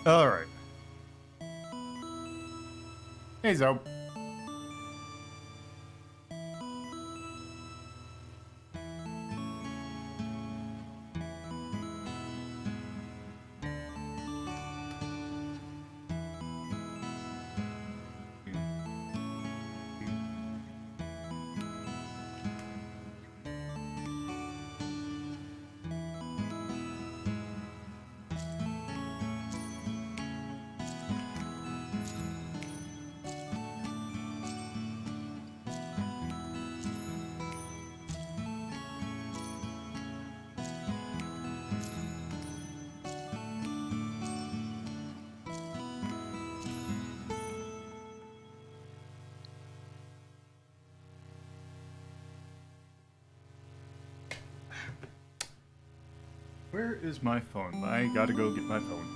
Alright. Hey, Zoe. Where is my phone? I gotta go get my phone.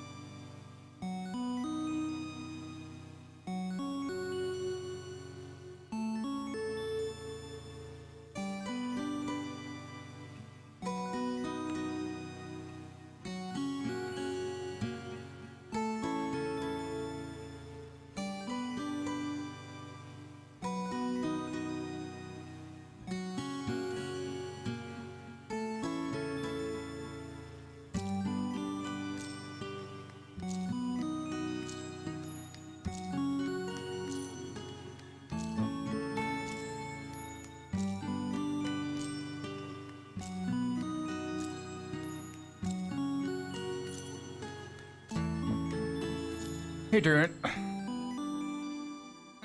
Hey, Durant.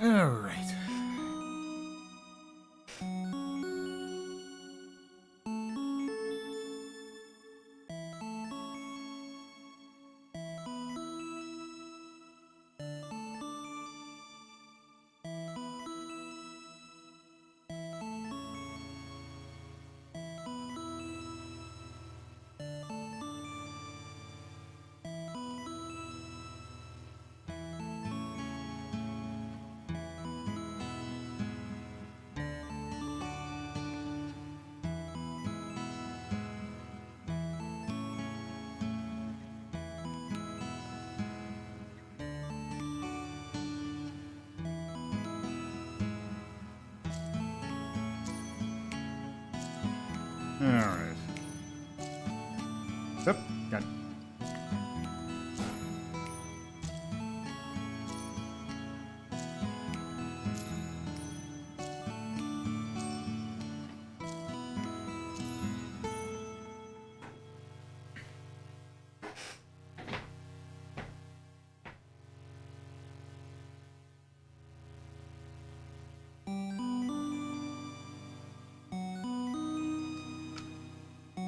All right. All right. Yep, got it.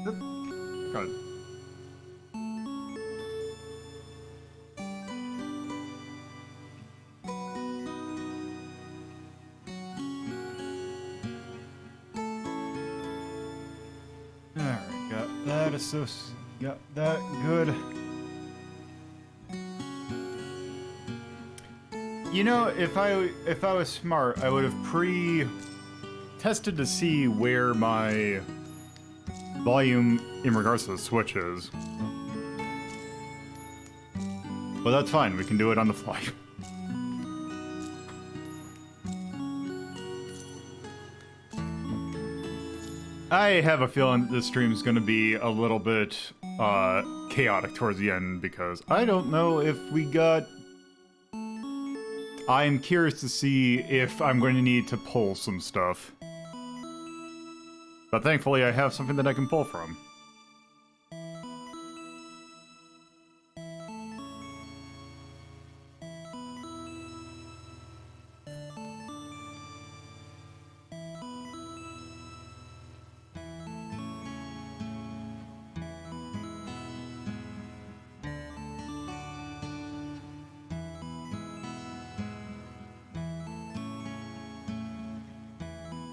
Yep, got it. that is so... Yeah, that good. You know, if I was smart, I would have pre-tested to see where my volume in regards to the Switch is. But that's fine, we can do it on the fly. I have a feeling that this stream is going to be a little bit chaotic towards the end because I don't know if we got... I'm curious to see if I'm going to need to pull some stuff. But thankfully I have something that I can pull from.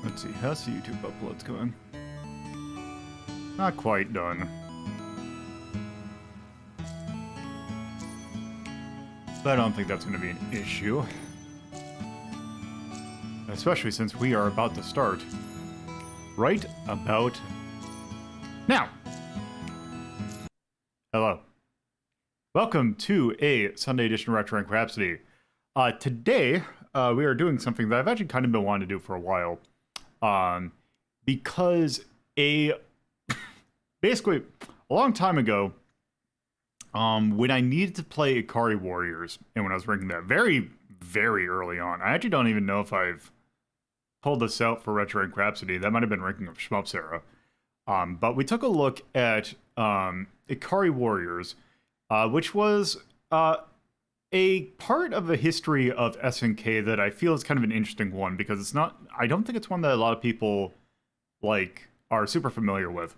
Let's see, how's the YouTube uploads going? Not quite done. But I don't think that's going to be an issue. Especially since we are about to start. Right about now. Hello. Welcome to a Sunday edition of Retro Rank Rhapsody. Today, we are doing something that I've actually kind of been wanting to do for a while. Because basically, a long time ago, when I needed to play Ikari Warriors, and when I was ranking that very, very early on, I actually don't even know if I've pulled this out for Retro Rank Rhapsody. That might have been ranking of Shmups era. But we took a look at Ikari Warriors, which was a part of the history of SNK that I feel is kind of an interesting one because it's not... I don't think it's one that a lot of people are super familiar with.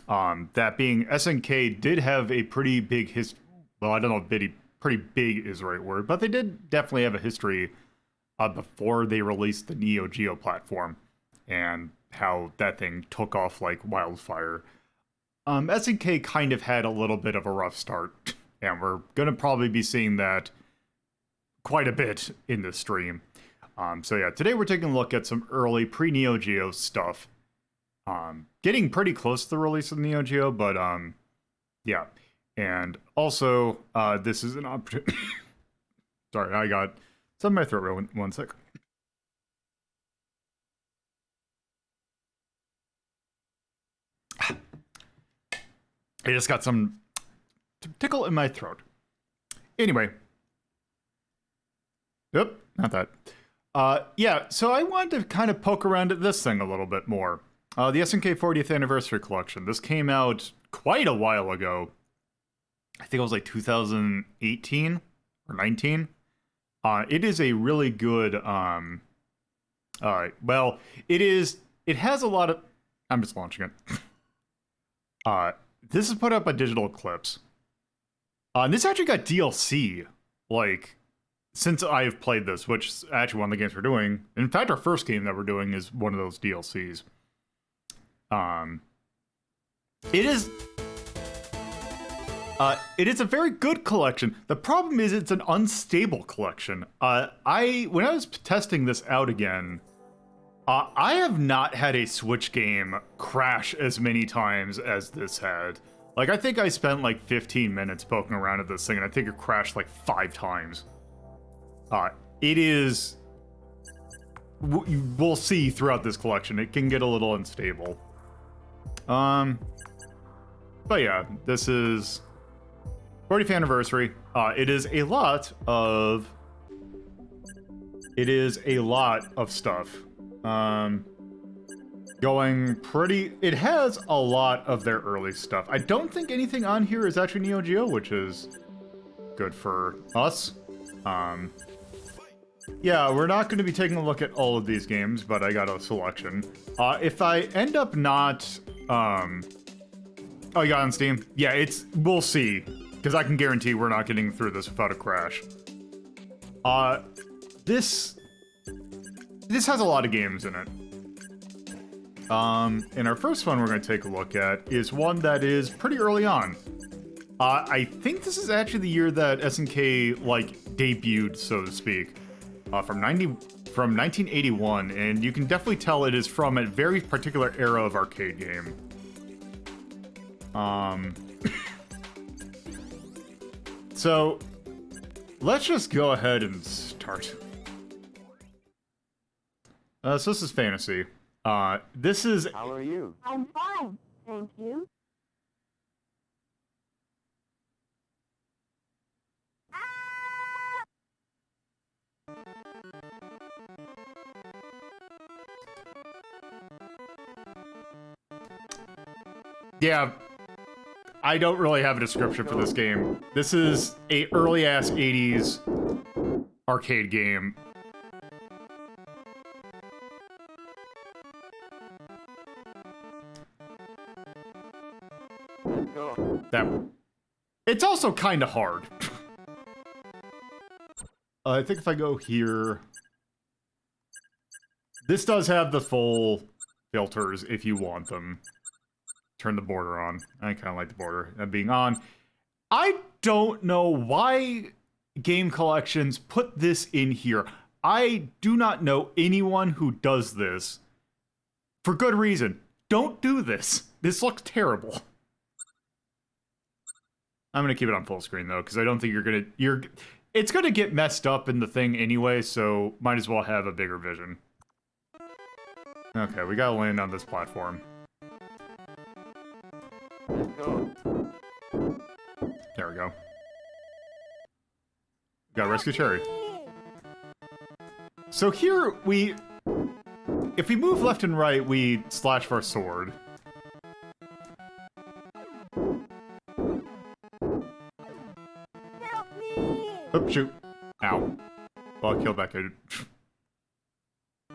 That being, SNK did have a pretty big history. Well, I don't know if pretty big is the right word, but they did definitely have a history before they released the Neo-Geo platform and how that thing took off like wildfire. SNK kind of had a little bit of a rough start, and we're gonna probably be seeing that quite a bit in this stream. So yeah, today we're taking a look at some early pre-Neo Geo stuff. Getting pretty close to the release of Neo Geo, but yeah. And also, this is an opportunity. Sorry, I got some in my throat. One sec. I just got some tickle in my throat. Anyway. Yep, not that. Yeah, so I wanted to kind of poke around at this thing a little bit more. The SNK 40th Anniversary Collection. This came out quite a while ago. I think it was like 2018 or 19. It is a really good, well, it has a lot of, I'm just launching it. This is put up by Digital Eclipse. And this actually got DLC, since I've played this, which is actually one of the games we're doing. In fact, our first game that we're doing is one of those DLCs. It is a very good collection. The problem is it's an unstable collection. When I was testing this out again, I have not had a Switch game crash as many times as this had. I think I spent 15 minutes poking around at this thing, and I think it crashed 5 times. It is... We'll see throughout this collection. It can get a little unstable. But yeah, this is 40th anniversary. It is a lot of stuff. Going pretty... It has a lot of their early stuff. I don't think anything on here is actually Neo Geo, which is good for us. Yeah, we're not going to be taking a look at all of these games, but I got a selection. If I end up not... Oh, you got it on Steam? Yeah, we'll see. Because I can guarantee we're not getting through this without a crash. This has a lot of games in it. And our first one we're going to take a look at is one that is pretty early on. I think this is actually the year that SNK, like, debuted, so to speak. From 1981, and you can definitely tell it is from a very particular era of arcade game. So, let's just go ahead and start. So this is fantasy. This is... How are you? I'm fine, thank you. Yeah, I don't really have a description for this game. This is a early-ass 80s arcade game. It's also kind of hard. I think if I go here... This does have the full filters if you want them. Turn the border on. I kind of like the border being on. I don't know why game collections put this in here. I do not know anyone who does this. For good reason. Don't do this. This looks terrible. I'm gonna keep it on full screen though, because I don't think it's gonna get messed up in the thing anyway, so might as well have a bigger vision. Okay, we gotta land on this platform. There we go. Gotta rescue Cherry. So here if we move left and right, we slash for our sword. Oh, shoot. Ow. Well, I killed that kid.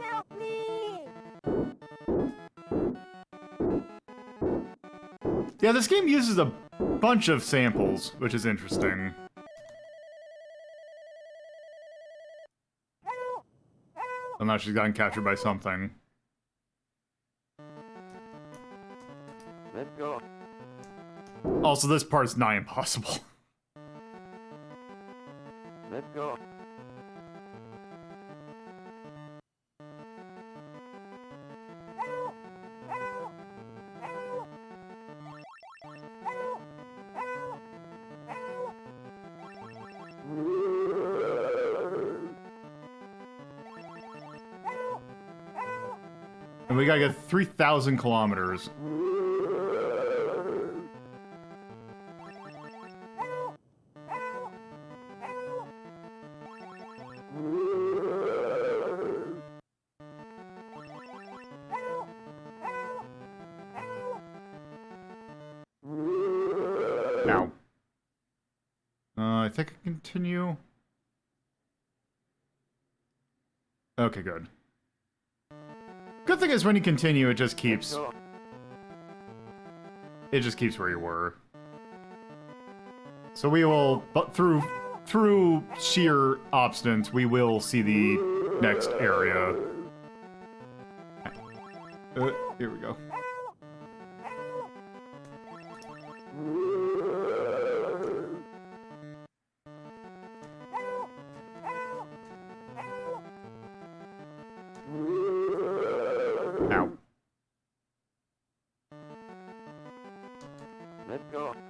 Help me! Yeah, this game uses a bunch of samples, which is interesting. Well, now she's gotten captured by something. Let's go. Also, this part's nigh impossible. Let's go. And we gotta get 3,000 kilometers. Ow. I think I continue. Okay, good. Good thing is when you continue, it just keeps... It just keeps where you were. So we will, but through sheer obstinance, we will see the next area. Here we go.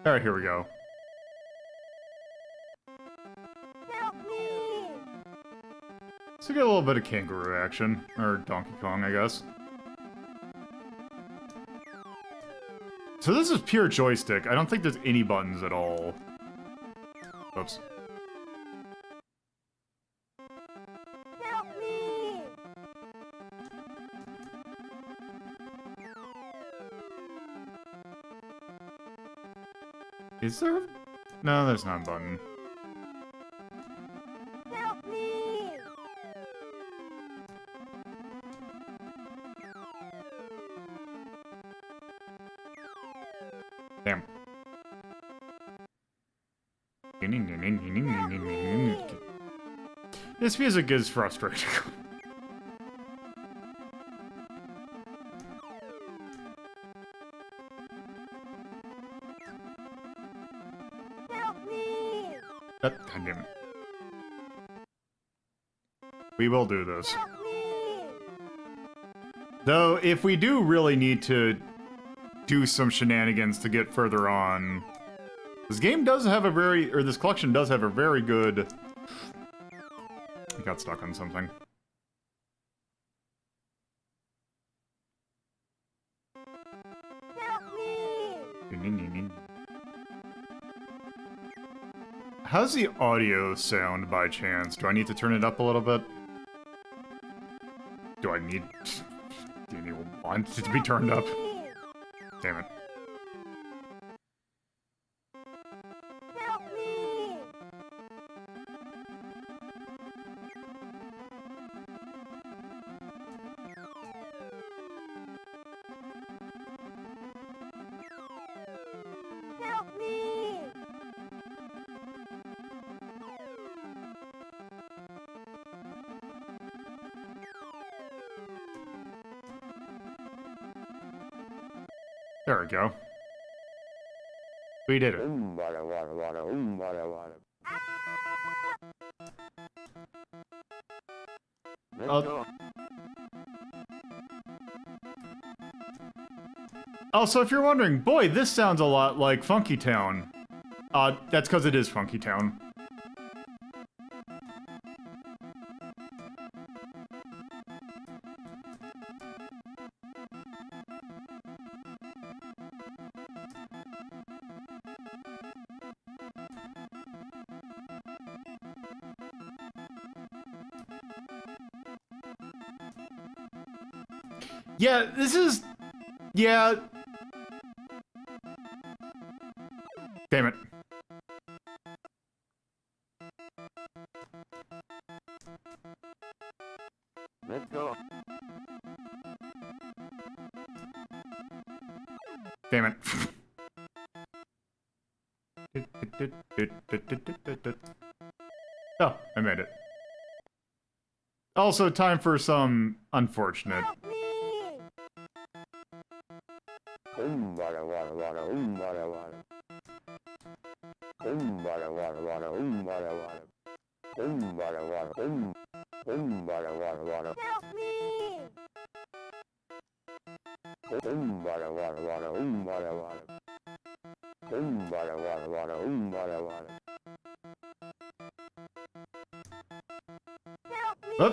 Alright, here we go. Help me! So get a little bit of kangaroo action. Or Donkey Kong, I guess. So this is pure joystick. I don't think there's any buttons at all. Oops. Help me! Is there? No, there's not a button. Help me! Damn. This music is frustrating. God damn it. We will do this. Help me! Though, if we do really need to do some shenanigans to get further on, this game does have a very, or this collection does have a very good... I got stuck on something. Help me! How's the audio sound by chance? Do I need to turn it up a little bit? Do I need... Do you want it to be turned up? Damn it. Help me! Help me! There we go. We did it. Wada wada wada, wada wada. Let's Oh. go. Also, if you're wondering, boy, this sounds a lot like Funky Town. That's because it is Funky Town. Yeah, this is... Yeah. Damn it. Let's go. Damn it. Oh, I made it. Also, time for some unfortunate. Help me! Wada wada wada, wada wada. Wada wada wada, wada wada. Wada wada, wada wada wada. Help me! Wada wada wada, wada wada. Wada wada wada, wada wada. Help me! Oh,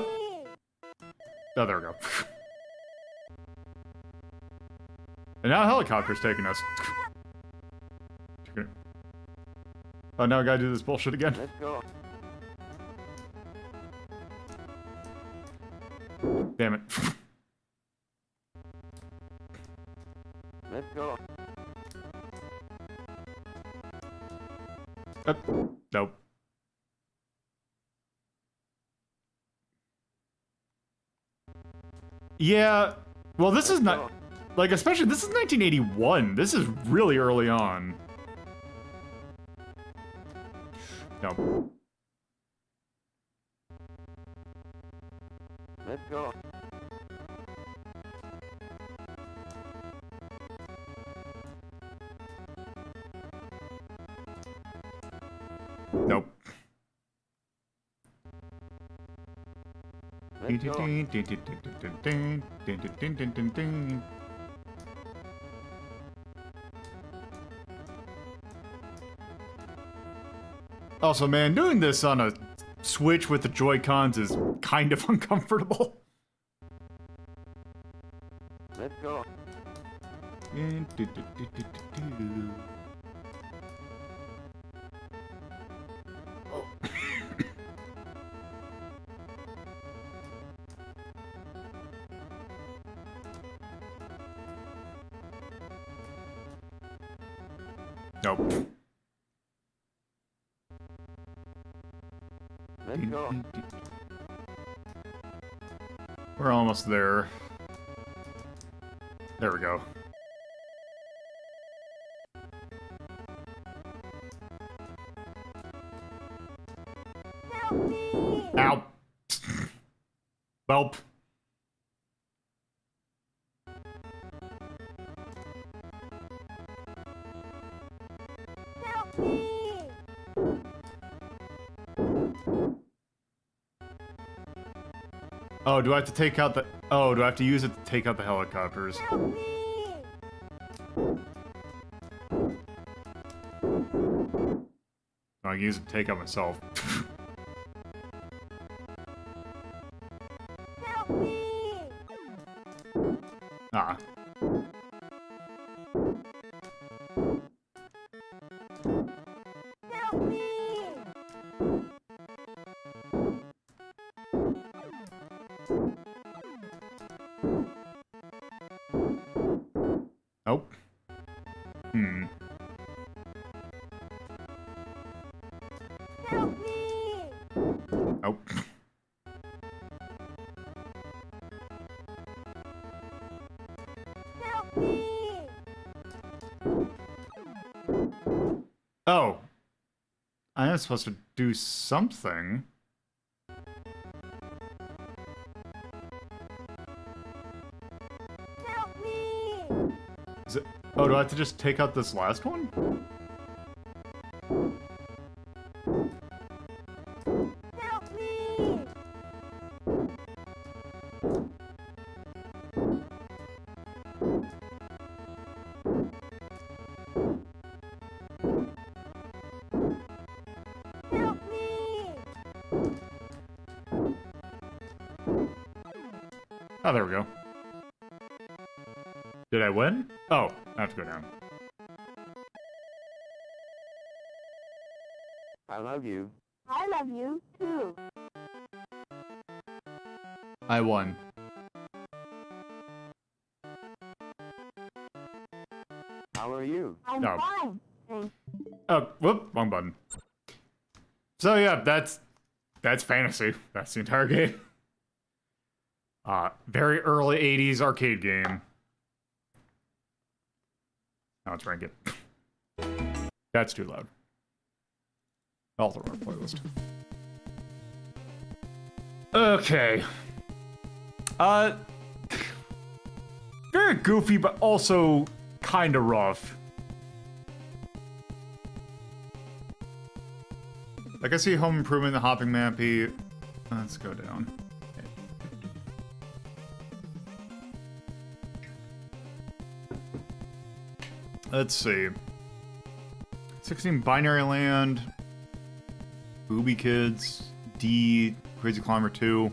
oh there we go. And now a helicopter's taking us. Oh, now I gotta do this bullshit again. Let's go. Damn it. Let's go. Nope. Yeah, well, this is not... Like, especially, this is 1981. This is really early on. No. Let's go. Nope. Let's go. Also, man, doing this on a Switch with the Joy-Cons is kind of uncomfortable. Let's go. Nope. Let's go. We're almost there. There we go. Help me! Ow. Welp. Help me! Oh, do I have to take out the... Oh, do I have to use it to take out the helicopters? Help me! I can use it to take out myself. Help me! Ah. Help me! Nope. Hmm. Help me! Nope. Help me! Oh. I am supposed to do something. Help me! Is it... Oh, do I have to just take out this last one? Help me! Help me! Oh, there we go. Did I win? Oh, I have to go down. I love you. I love you too. I won. How are you? I'm No. fine. Thanks. Oh, whoop, wrong button. So yeah, that's fantasy. That's the entire game. Very early 80s arcade game. Now let's rank it. That's too loud. I'll throw our playlist. Okay. Very goofy, but also kind of rough. Like I see Home Improvement, the Hopping Mappy. Let's go down. Let's see. 16 Binary Land. Booby Kids. D. Crazy Climber 2.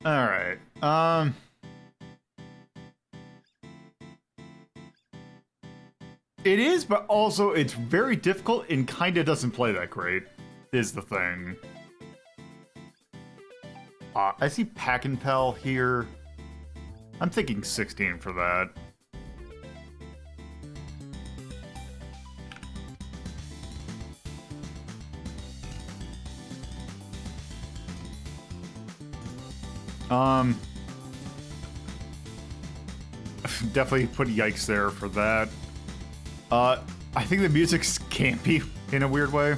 All right. It is, but also it's very difficult and kind of doesn't play that great, is the thing. I see Pack and Pal here. I'm thinking 16 for that. Definitely put yikes there for that. I think the music's campy in a weird way.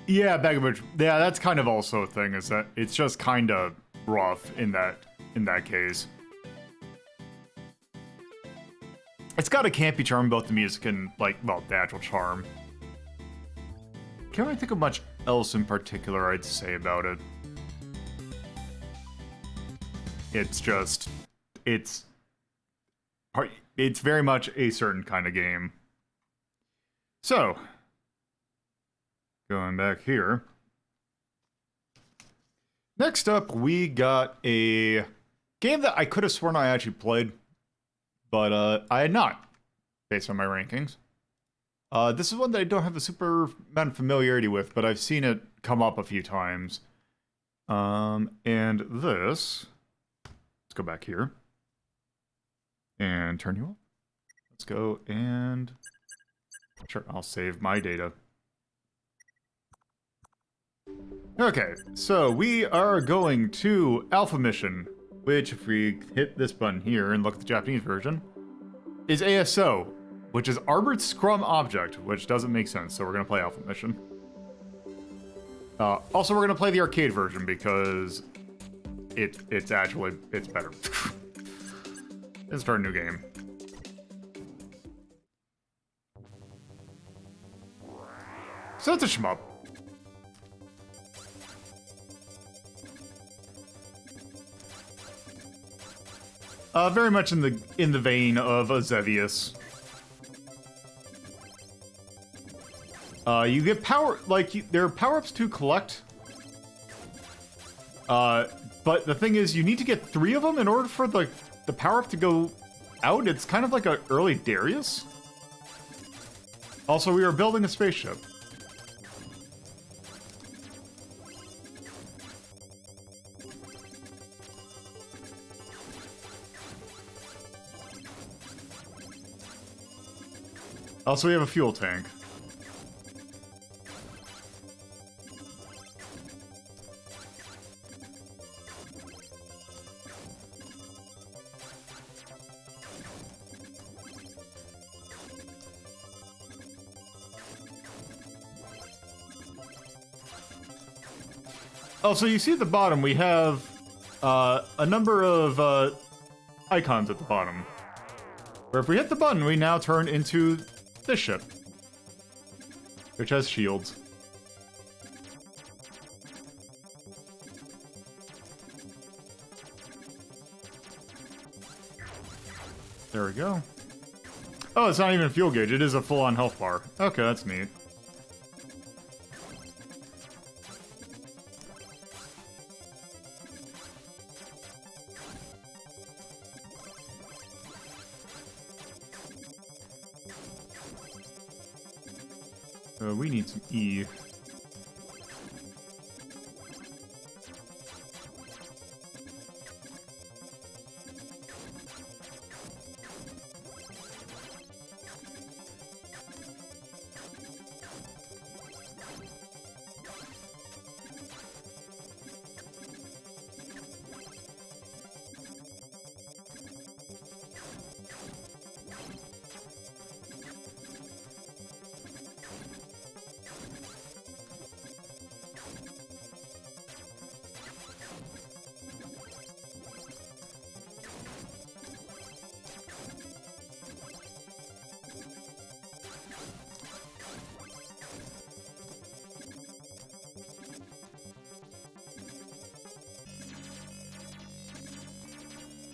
Yeah, yeah, that's kind of also a thing, is that it's just kind of rough in that case. It's got a campy charm, both the music and, like, well, the actual charm. Can't really think of much else in particular I'd say about it. It's just, it's very much a certain kind of game. So, going back here. Next up, we got a game that I could have sworn I actually played, but I had not, based on my rankings. This is one that I don't have a super amount of familiarity with, but I've seen it come up a few times. And this... Let's go back here. And turn you off. Let's go and... Sure, I'll save my data. Okay, so we are going to Alpha Mission, which if we hit this button here and look at the Japanese version, is ASO, which is Armored Scrum Object, which doesn't make sense, so we're going to play Alpha Mission. Also, we're going to play the arcade version because it's better. Let's start a new game. So it's a shmup. Very much in the vein of a Zevius. You get power, there are power-ups to collect. But the thing is, you need to get 3 of them in order for the power-up to go out. It's kind of like an early Darius. Also, we are building a spaceship. Also, we have a fuel tank. Oh, so you see at the bottom, we have a number of icons at the bottom. Where if we hit the button, we now turn into this ship, which has shields. There we go. Oh, it's not even a fuel gauge. It is a full-on health bar. Okay, that's neat. We need some E.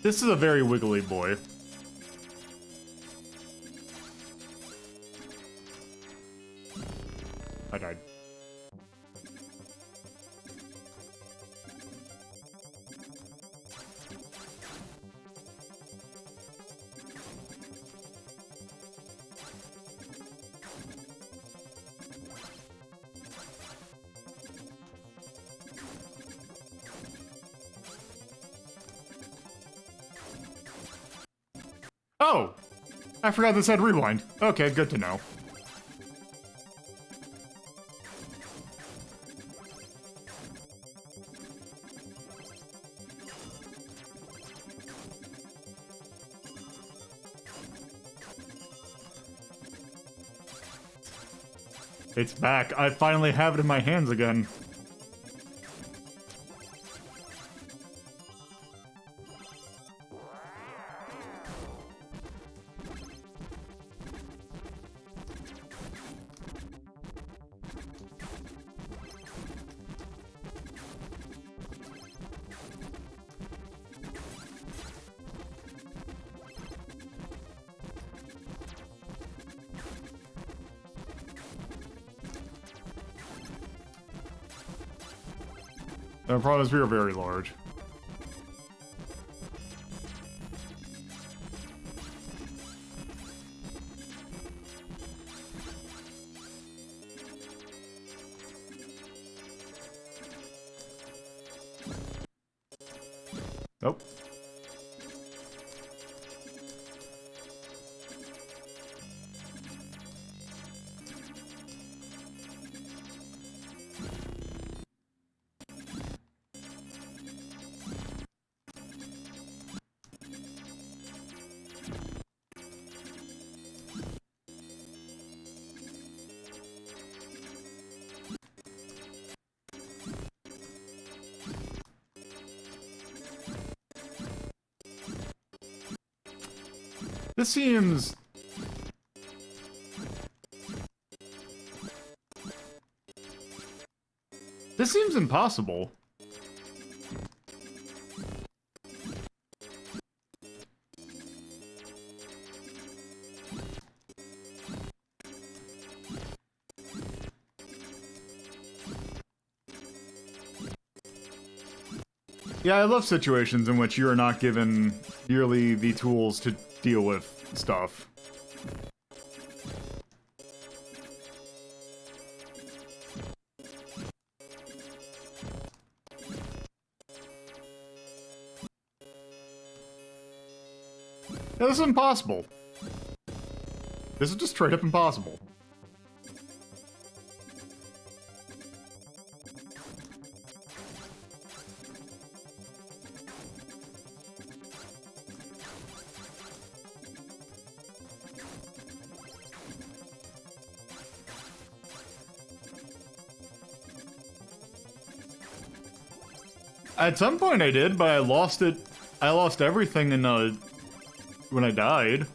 This is a very wiggly boy. I died. Oh! I forgot this had rewind. Okay, good to know. It's back. I finally have it in my hands again. The problem is we are very large. Nope. This seems... This seems impossible. Yeah, I love situations in which you are not given nearly the tools to deal with stuff. Yeah, this is impossible. This is just straight up impossible. At some point I did, but I lost it. I lost everything in when I died.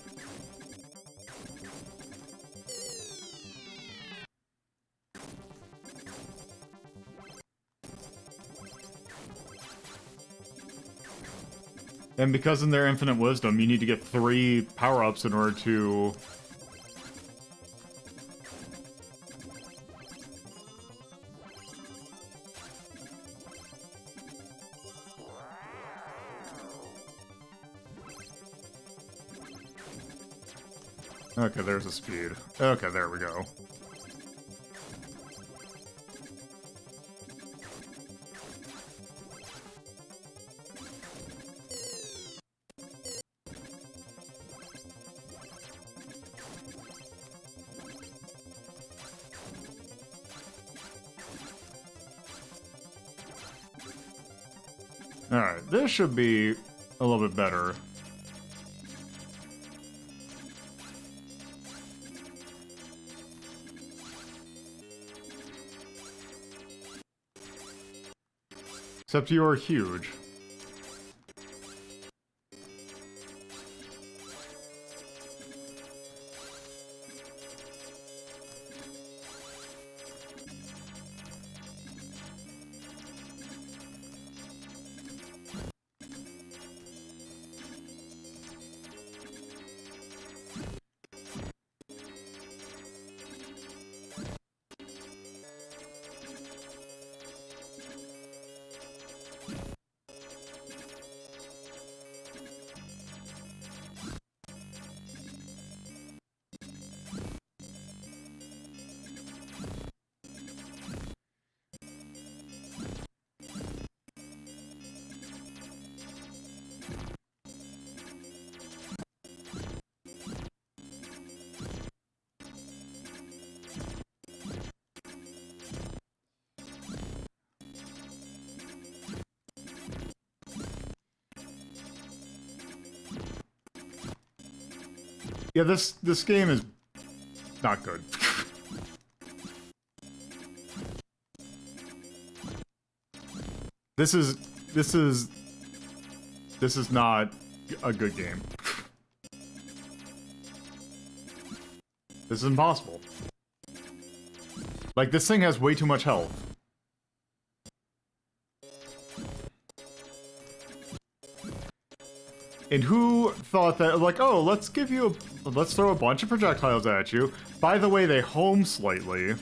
And because in their infinite wisdom, you need to get 3 power-ups in order to... Okay, there's a speed. Okay, there we go. Alright, this should be a little bit better. Except you are huge. Yeah, this game is not good. This is not a good game. This is impossible. Like, this thing has way too much health. And who thought that, like, oh, let's throw a bunch of projectiles at you. By the way, they home slightly.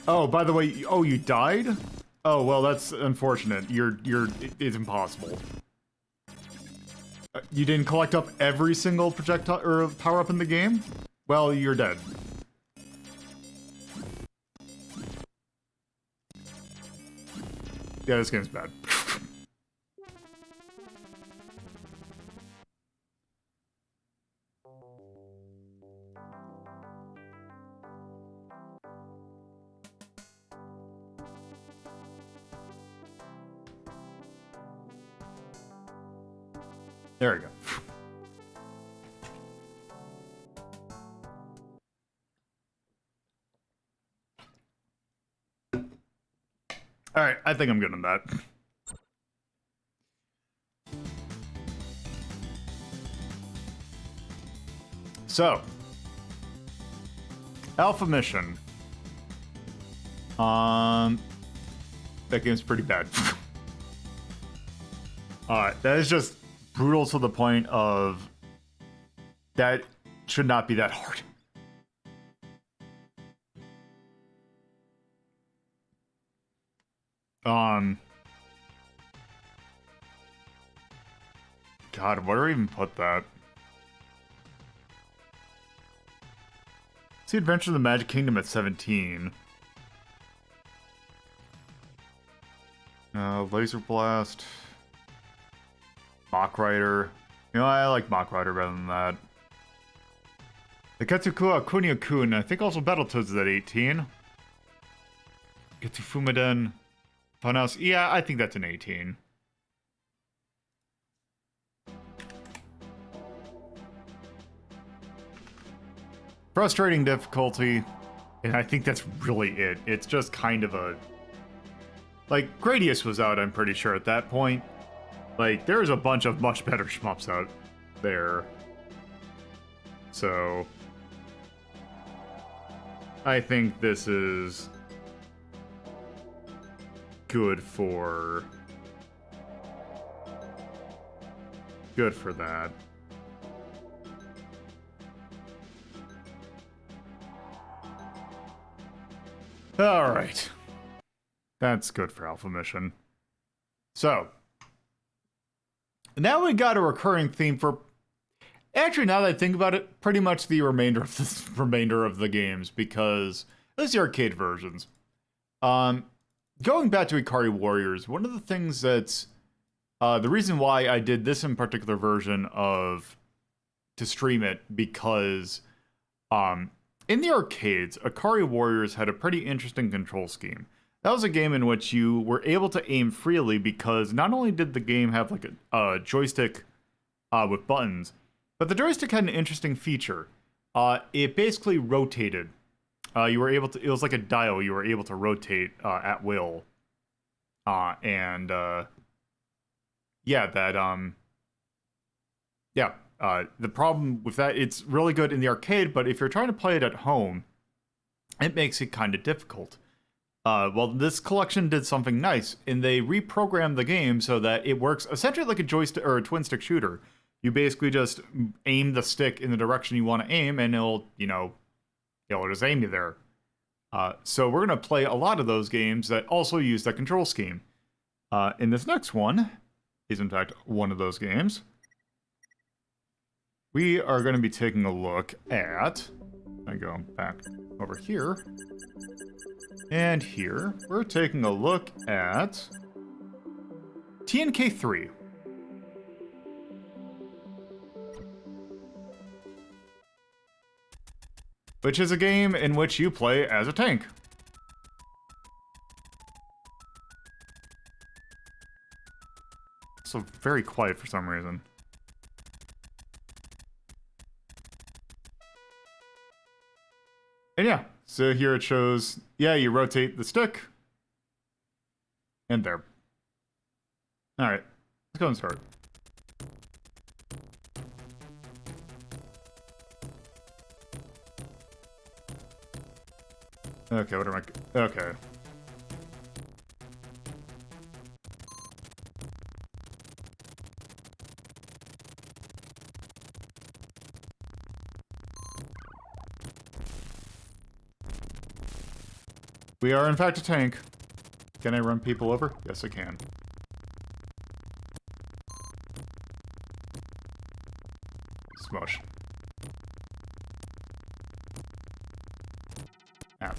Oh, by the way, oh, you died? Oh, well, that's unfortunate. It's impossible. You didn't collect up every single projectile or power-up in the game? Well, you're dead. Yeah, this game's bad. There we go. Alright, I think I'm good on that. So, Alpha Mission. That game's pretty bad. That is just brutal to the point of that should not be that hard. God, where do I even put that? See Adventure of the Magic Kingdom at 17. Laser Blast. Mach Rider. You know, I like Mach Rider better than that. The Ketsukua Kunio-kun. I think also Battletoads is at 18. Getsu Fumaden. Funhouse. Yeah, I think that's an 18. Frustrating difficulty. And I think that's really it. It's just kind of a... Like, Gradius was out, I'm pretty sure, at that point. Like, there's a bunch of much better shmups out there. So... I think this is... good for that. All right. That's good for Alpha Mission. So, now we got a recurring theme for... Actually, now that I think about it, pretty much the remainder of the games, because those are the arcade versions. Going back to Ikari Warriors, one of the things that's... the reason why I did this in particular version to stream it, because in the arcades, Ikari Warriors had a pretty interesting control scheme. That was a game in which you were able to aim freely, because not only did the game have like a joystick with buttons, but the joystick had an interesting feature. It basically rotated. You were able to, it was like a dial, you were able to rotate at will. The problem with that, it's really good in the arcade, but if you're trying to play it at home, it makes it kind of difficult. Well, this collection did something nice, and they reprogrammed the game so that it works essentially like a joystick or a twin stick shooter. You basically just aim the stick in the direction you want to aim, and it'll just aim you there. So we're going to play a lot of those games that also use that control scheme. And this next one is, in fact, one of those games. We are going to be taking a look at... I go back over here. And here, we're taking a look at... TNK 3. Which is a game in which you play as a tank. So very quiet for some reason. And yeah, so here it shows, yeah, you rotate the stick. And there. Alright, let's go and start. Okay, what am I... Okay. We are, in fact, a tank. Can I run people over? Yes, I can. Smush. Ow.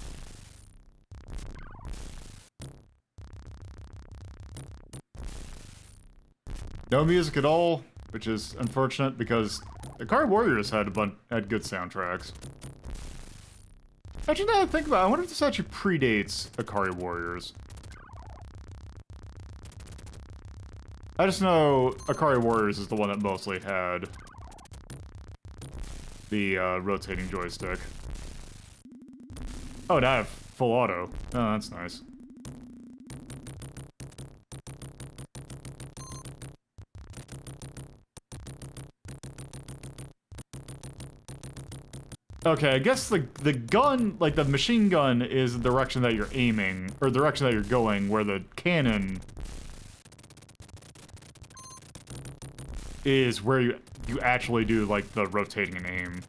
No music at all, which is unfortunate because Ikari Warriors had good soundtracks. Actually, now that I think about it, I wonder if this actually predates Ikari Warriors. I just know Ikari Warriors is the one that mostly had the rotating joystick. Oh, now I have full auto. Oh, that's nice. Okay, I guess the gun, like the machine gun, is the direction that you're aiming, or the direction that you're going, where the cannon is where you actually do, like, the rotating and aim.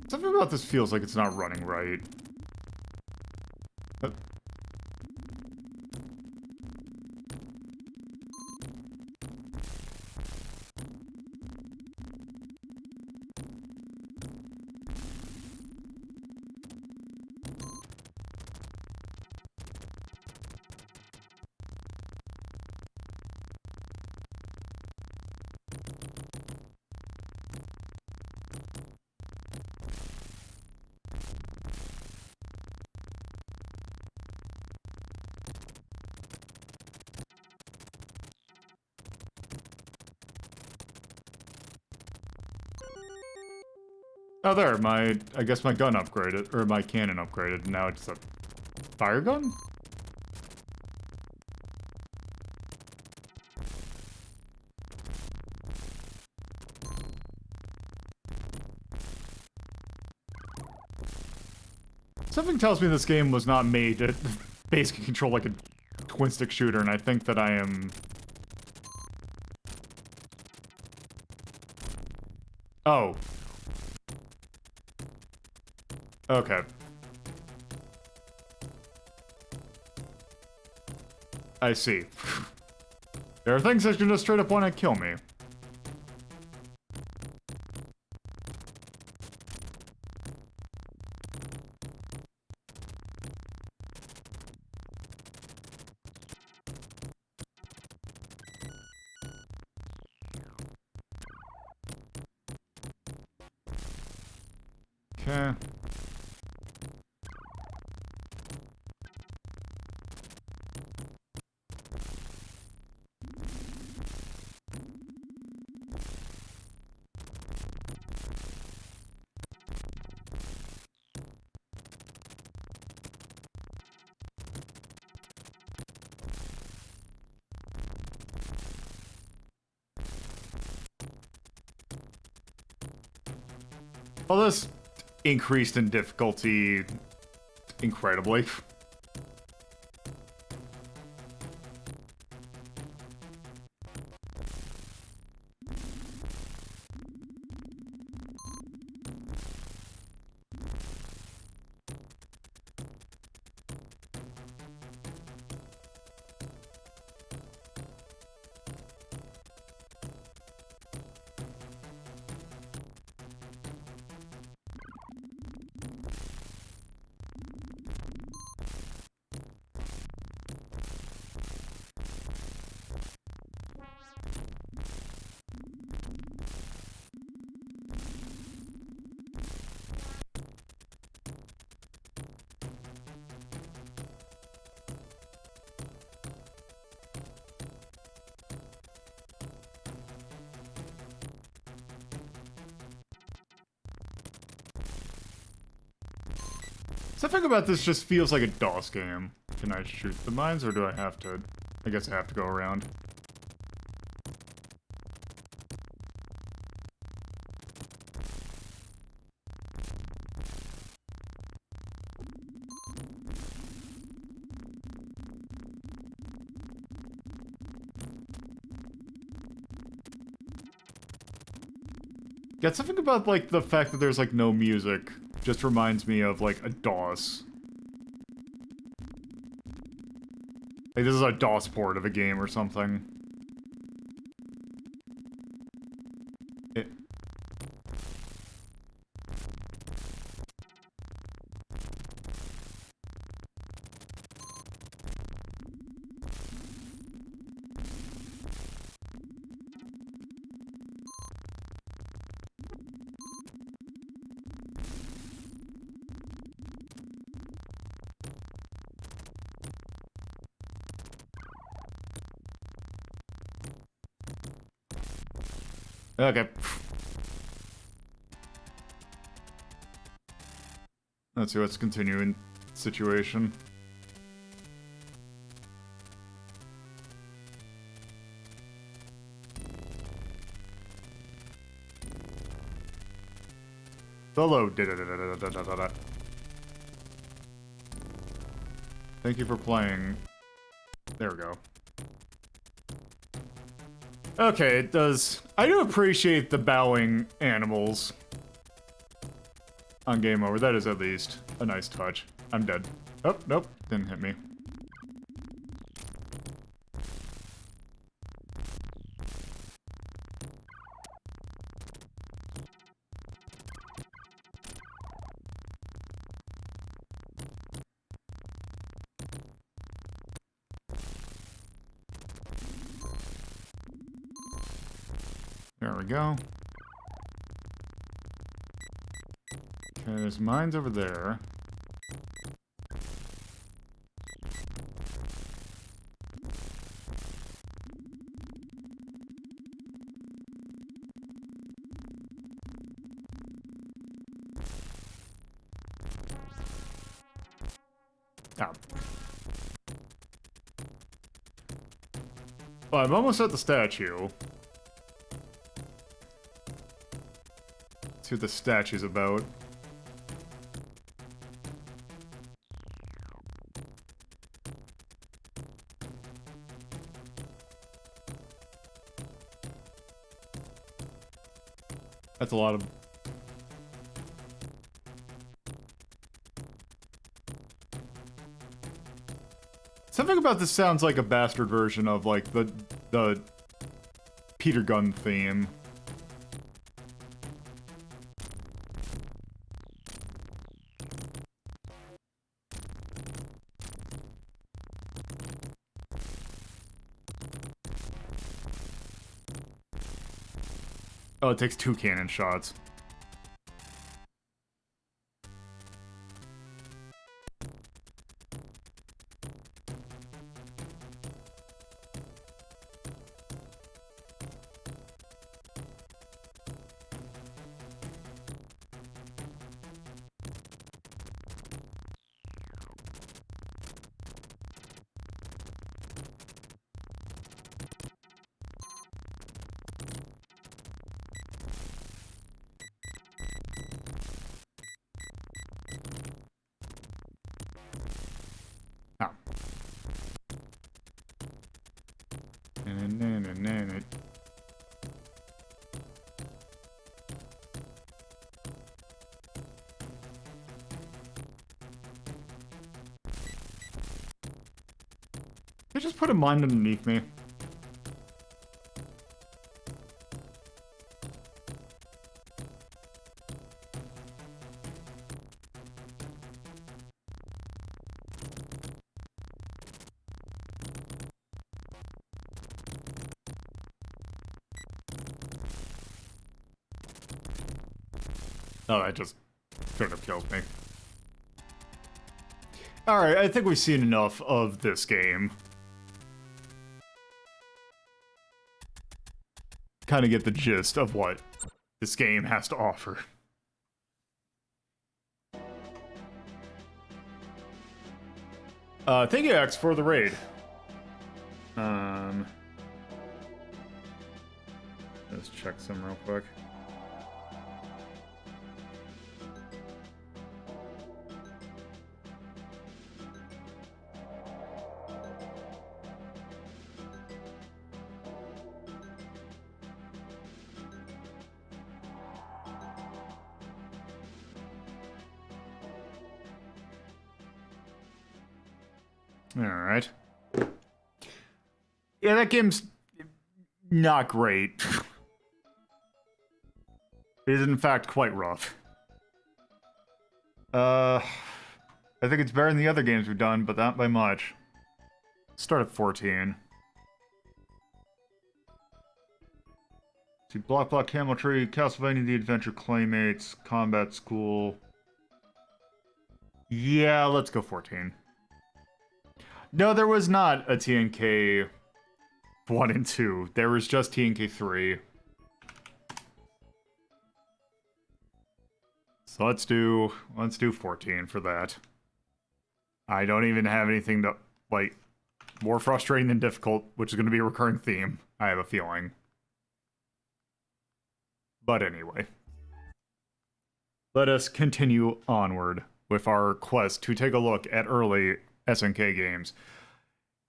Something about this feels like it's not running right. Oh, there, I guess my gun upgraded, or my cannon upgraded, and now it's a fire gun? Something tells me this game was not made to basically control like a twin-stick shooter, and I think that I am... Oh. Okay. I see. There are things that can just straight up want to kill me. Okay. Well, this increased in difficulty incredibly. Something about this just feels like a DOS game. Can I shoot the mines, or do I have to? I guess I have to go around. Yeah, something about, like, the fact that there's, like, no music just reminds me of, like, a DOS. Like, this is a DOS port of a game or something. Okay. Let's see what's continuing situation. Solo. Thank you for playing. There we go. Okay, it does. I do appreciate the bowing animals on Game Over. That is at least a nice touch. I'm dead. Oh, nope. Didn't hit me. There we go. Okay, there's mines over there. Ah. Well, I'm almost at the statue. See what the statue's about. That's a lot of... Something about this sounds like a bastard version of, like, the Peter Gunn theme. Oh, it takes 2 cannon shots. They just put a mine underneath me. Oh, that just sort of killed me. Alright, I think we've seen enough of this game. Kind of get the gist of what this game has to offer. Thank you, X, for the raid. Let's check some real quick. Alright. Yeah, that game's not great. It is, in fact, quite rough. I think it's better than the other games we've done, but not by much. Start at 14. See, Block Block Camel Tree, Castlevania The Adventure Claymates, Combat School. Yeah, let's go 14. No, there was not a TNK 1 and 2. There was just TNK 3. So let's do 14 for that. I don't even have anything to, like, more frustrating than difficult, which is going to be a recurring theme, I have a feeling. But anyway. Let us continue onward with our quest to take a look at early SNK games.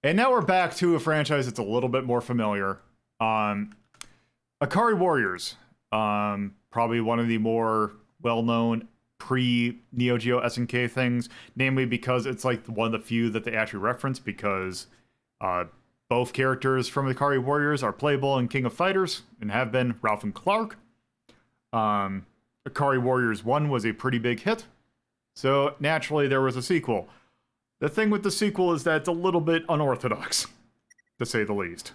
And now we're back to a franchise that's a little bit more familiar. Ikari Warriors. Probably one of the more well-known pre-Neo Geo SNK things, namely because it's like one of the few that they actually reference, because both characters from Ikari Warriors are playable in King of Fighters and have been Ralph and Clark. Ikari Warriors 1 was a pretty big hit, so naturally there was a sequel. The thing with the sequel is that it's a little bit unorthodox, to say the least.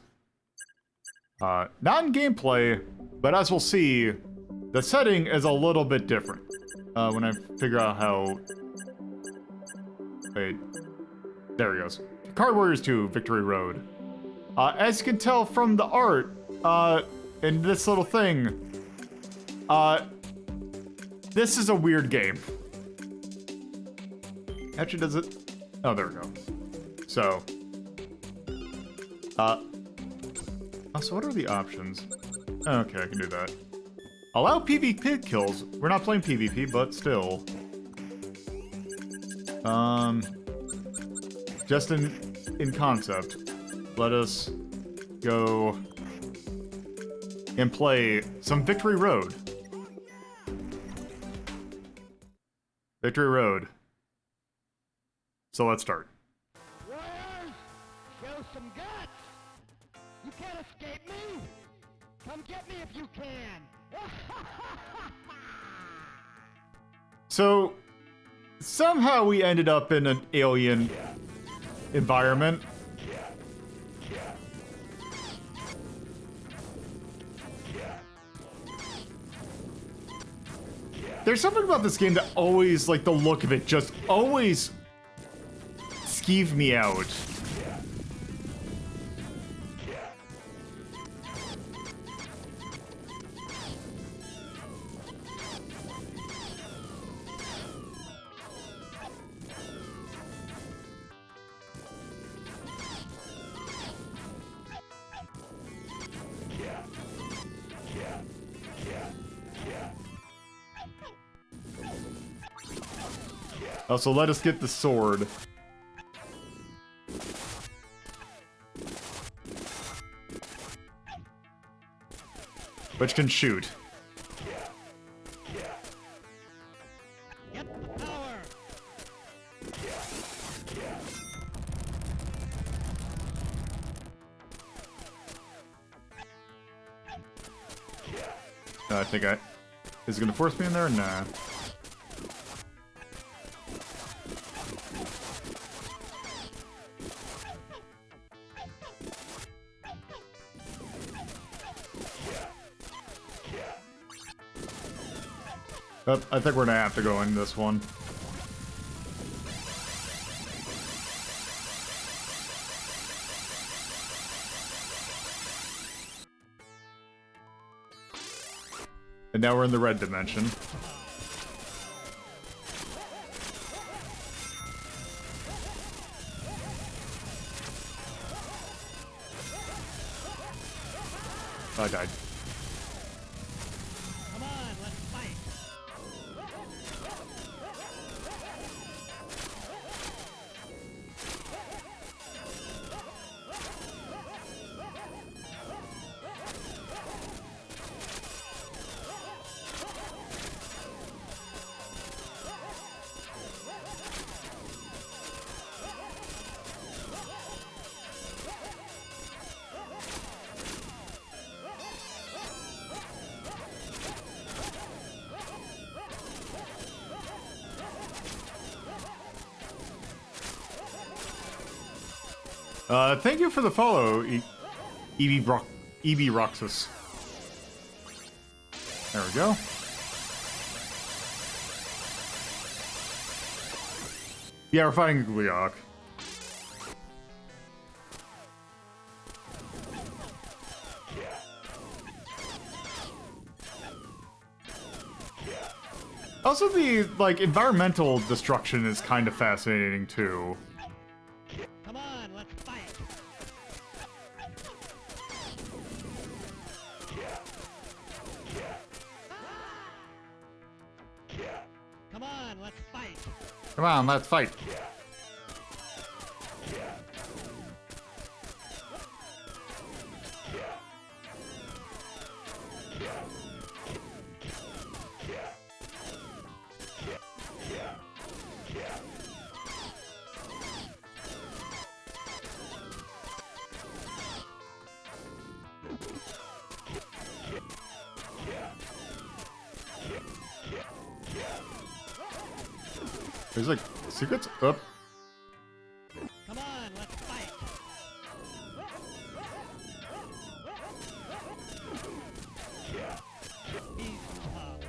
Not in gameplay, but as we'll see, the setting is a little bit different. When I figure out how... Wait. There he goes. Ikari Warriors 2, Victory Road. As you can tell from the art, in this little thing, this is a weird game. Actually, does it? Oh, there we go. So, so what are the options? Okay, I can do that. Allow PvP kills. We're not playing PvP, but still. Just in concept, let us go and play some Victory Road. Victory Road. So let's start. Warriors, show some guts! You can't escape me! Come get me if you can! So, somehow we ended up in an alien environment. There's something about this game that always, like, the look of it just always skeeved me out. Also, let us get the sword. Which can shoot. Get the power! I think is it gonna force me in there? Nah. I think we're gonna have to go in this one. And now we're in the red dimension. I died. Come on, let's fight! Thank you for the follow, EB Roxas. There we go. Yeah, we're fighting Gliok. Also, the like environmental destruction is kind of fascinating too. Come on, let's fight. Come on, let's fight. Come on, let's fight. There's like secrets up. Come on, let's fight. He's tough.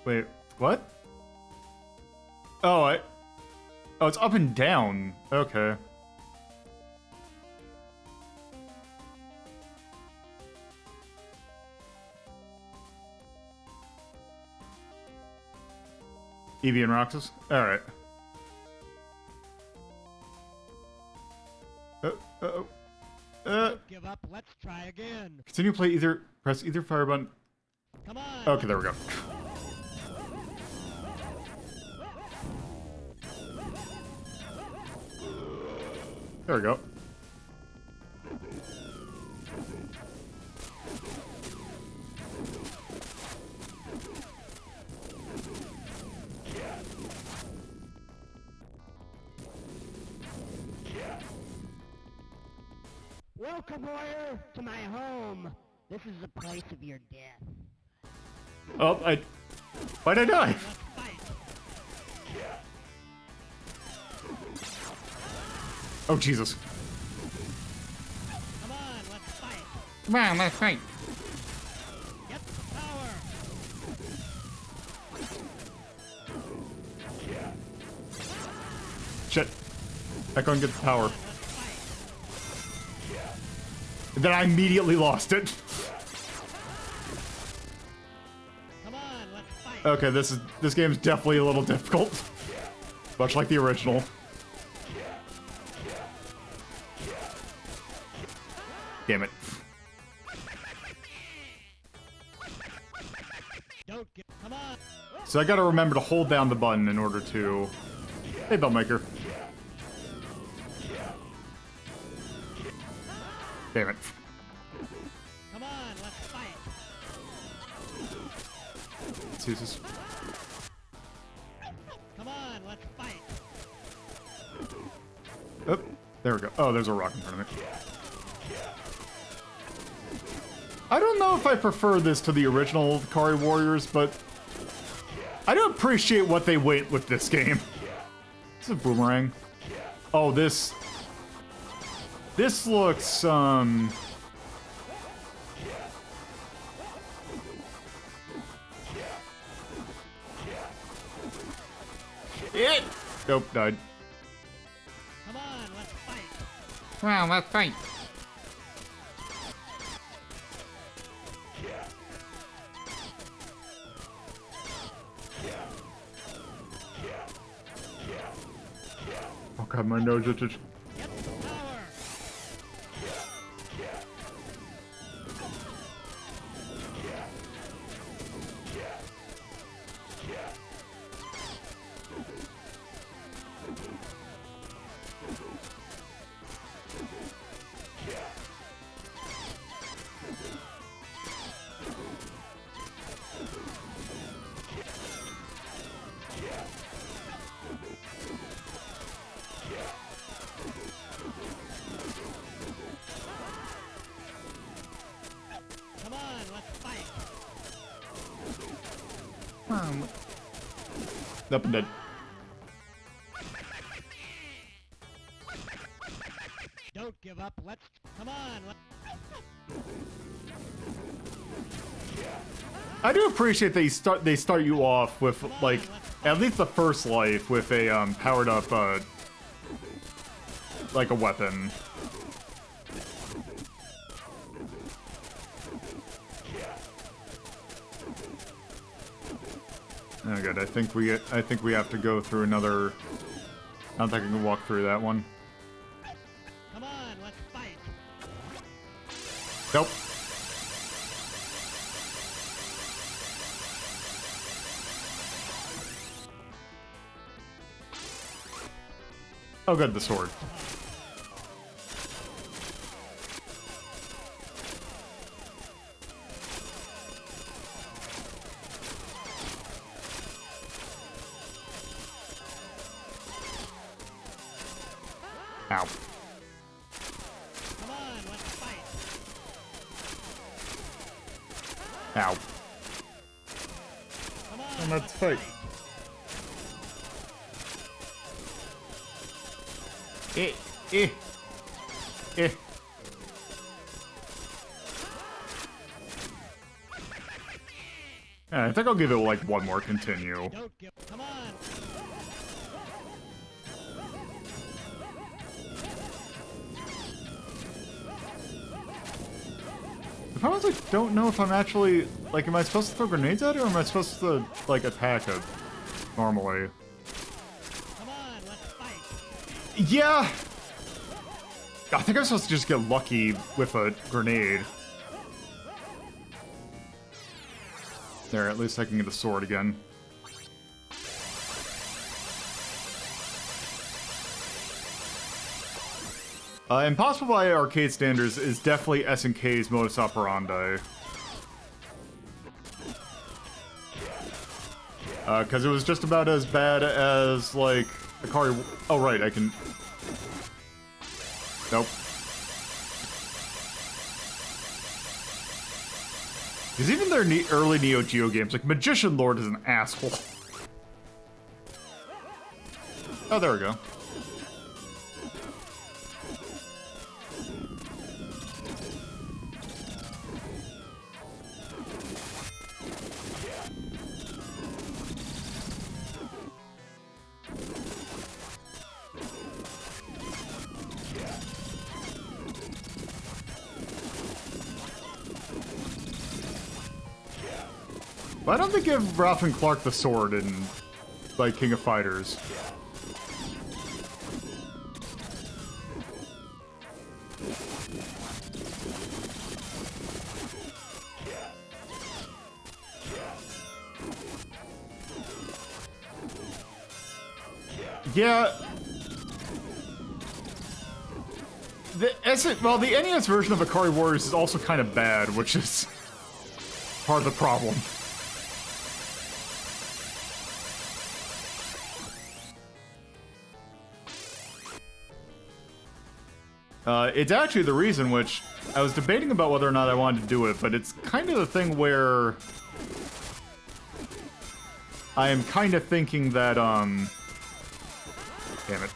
Wait, what? Oh, oh, it's up and down. Okay. Eevee and Roxas? Alright. Don't give up, let's try again. Continue to play either, press either fire button. Come on. Okay, there we go. There we go. Welcome, warrior, to my home. This is the place of your death. Oh, why'd I die? Let's fight. Oh, Jesus. Come on, let's fight. Come on, let's fight. Get the power. Shit. I couldn't get the power. Let's fight. And then I immediately lost it. Come on, let's fight. Okay, this game's definitely a little difficult. Much like the original. Damn it. Don't get. Come on. So I gotta remember to hold down the button in order to... Hey, Bellmaker. Damn it. Come on, let's fight. Let's use this. Come on, let's fight. Oh, there we go. Oh, there's a rock in front of me. I don't know if I prefer this to the original Ikari Warriors, but I do appreciate what they went with this game. This is a boomerang. Oh, this looks, It! Nope, died. Come on, let's fight. Come on, let's fight. Oh god, my nose itches. Get the power. Come on, let's fight. Up and dead. Don't give up. Let's. Come on. I do appreciate they start you off with like at least the first life with a powered up like a weapon. Oh good, I think we have to go through another. I don't think I can walk through that one. Come on, let's fight. Nope. Oh good, the sword. Ow. Come on, let's fight. Ow. Come on, And let's fight. Eh. Yeah, I think I'll give it like one more continue. Don't give. Come on. The problem is I don't know if I'm actually like, am I supposed to throw grenades at it or am I supposed to like attack it normally? Come on, let's fight. Yeah. I think I'm supposed to just get lucky with a grenade. There, at least I can get a sword again. Impossible by arcade standards is definitely SNK's modus operandi. Because it was just about as bad as, like, Ikari... Oh, right, I can... Nope. Because even their early Neo Geo games, like Magician Lord is an asshole. Oh, there we go. Why don't they give Ralph and Clark the sword in, like, King of Fighters? Yeah. The NES version of Ikari Warriors is also kind of bad, which is part of the problem. It's actually the reason which I was debating about whether or not I wanted to do it, but it's kind of the thing where I am kind of thinking that, damn it.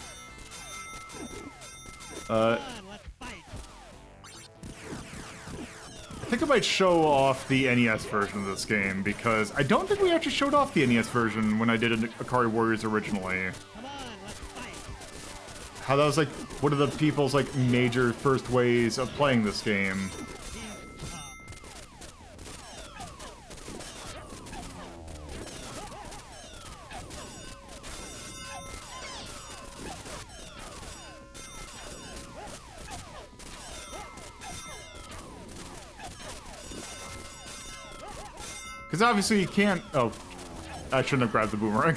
I think I might show off the NES version of this game, because I don't think we actually showed off the NES version when I did Ikari Warriors originally. How that was like one of the people's like major first ways of playing this game. Because obviously you can't... Oh, I shouldn't have grabbed the boomerang.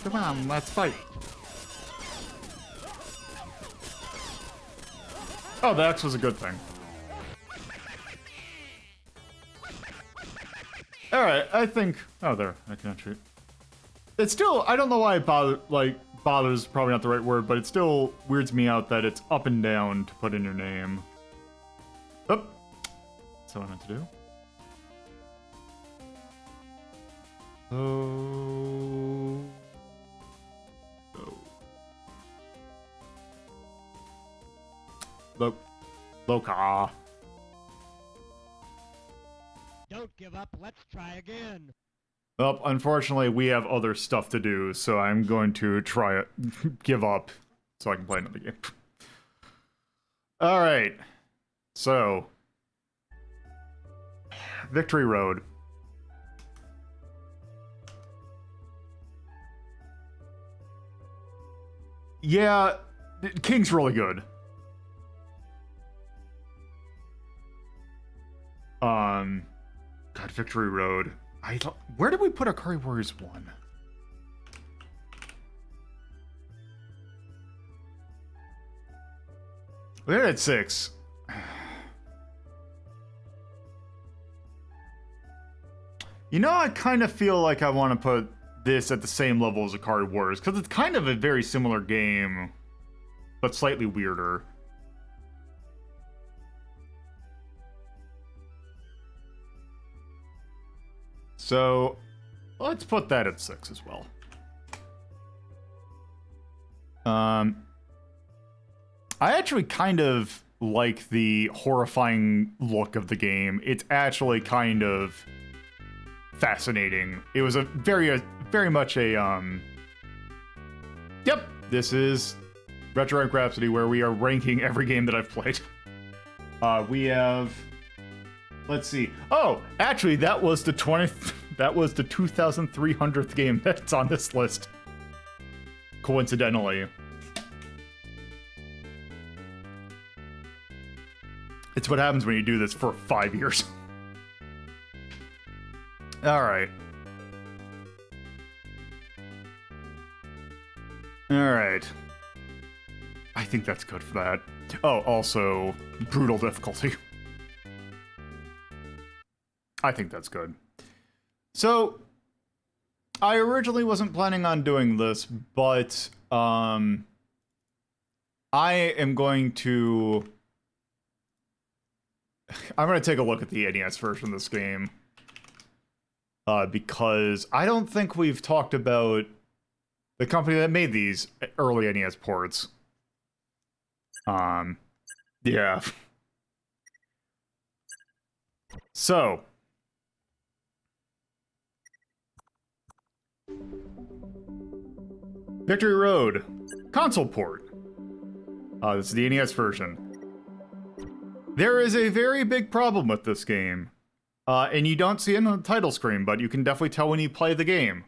Come on, let's fight. Oh, the X was a good thing. Alright, I think... Oh, there. I can actually... It's still... I don't know why it bothers probably not the right word, but it still weirds me out that it's up and down to put in your name. Oh. That's what I meant to do. Oh... Loca. Don't give up. Let's try again. Well, unfortunately, we have other stuff to do, so I'm going to try it, give up, so I can play another game. Alright. So. Victory Road. Yeah, King's really good. God, Victory Road. Where did we put Ikari Warriors 1? We're at 6. You know, I kind of feel like I want to put this at the same level as Ikari Warriors, because it's kind of a very similar game, but slightly weirder. So, let's put that at 6 as well. I actually kind of like the horrifying look of the game. It's actually kind of fascinating. It was a very much a, Yep, this is Retro Rank Rhapsody, where we are ranking every game that I've played. We have... Let's see. Oh, actually, that was the 2,300th game that's on this list. Coincidentally. It's what happens when you do this for 5 years. Alright. Alright. I think that's good for that. Oh, also, brutal difficulty. I think that's good. So, I originally wasn't planning on doing this, but, I am going to... I'm going to take a look at the NES version of this game. Because I don't think we've talked about the company that made these early NES ports. Yeah. So... Victory Road, console port. This is the NES version. There is a very big problem with this game. And you don't see it on the title screen, but you can definitely tell when you play the game.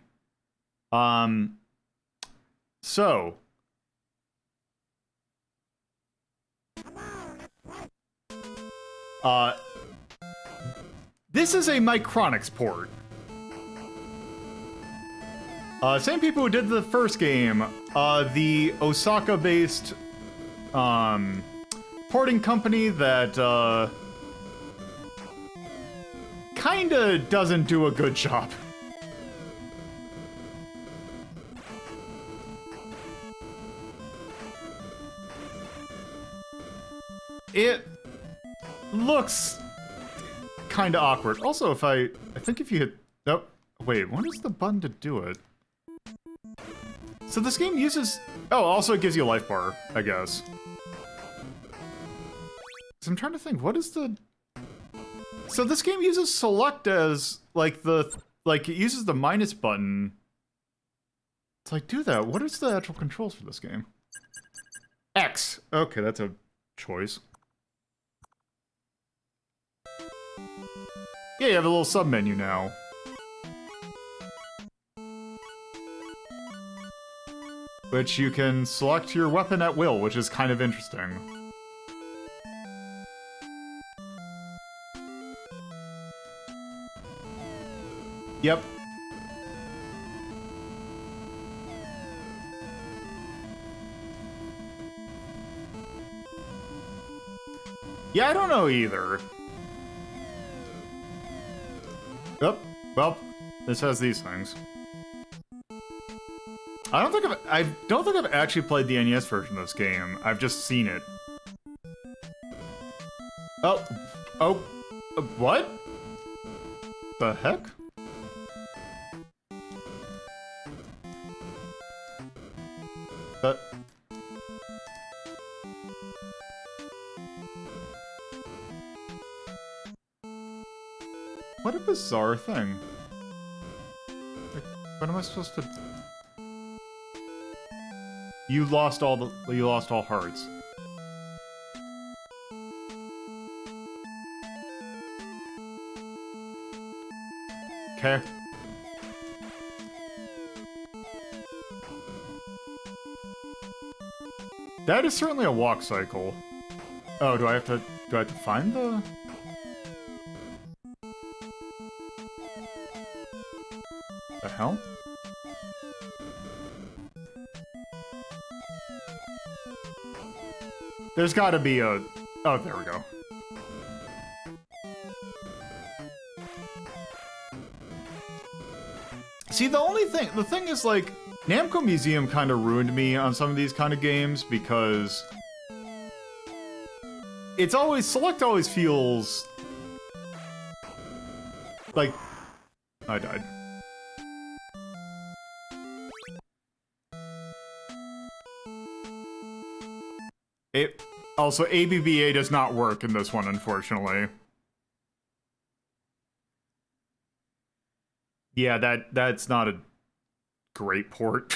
So. This is a Micronix port. Same people who did the first game, the Osaka-based, porting company that, kinda doesn't do a good job. It looks kinda awkward. Also, I think if you hit, oh, wait, what is the button to do it? So this game uses... Oh, also it gives you a life bar, I guess. So I'm trying to think, what is the... So this game uses select as, like, it uses the minus button to, like, do that. What is the actual controls for this game? X! Okay, that's a choice. Yeah, you have a little sub-menu now. Which you can select your weapon at will, which is kind of interesting. Yep. Yeah, I don't know either. Oh, well, this has these things. I don't think I've actually played the NES version of this game. I've just seen it. Oh, what? The heck? What a bizarre thing. Like, what am I supposed to... You lost all hearts. Okay. That is certainly a walk cycle. Oh, do I have to find the... The hell? There's gotta be a... Oh, there we go. See, the thing is, like, Namco Museum kind of ruined me on some of these kind of games because Select always feels like I died. Also, ABBA does not work in this one, unfortunately. Yeah, that's not a great port.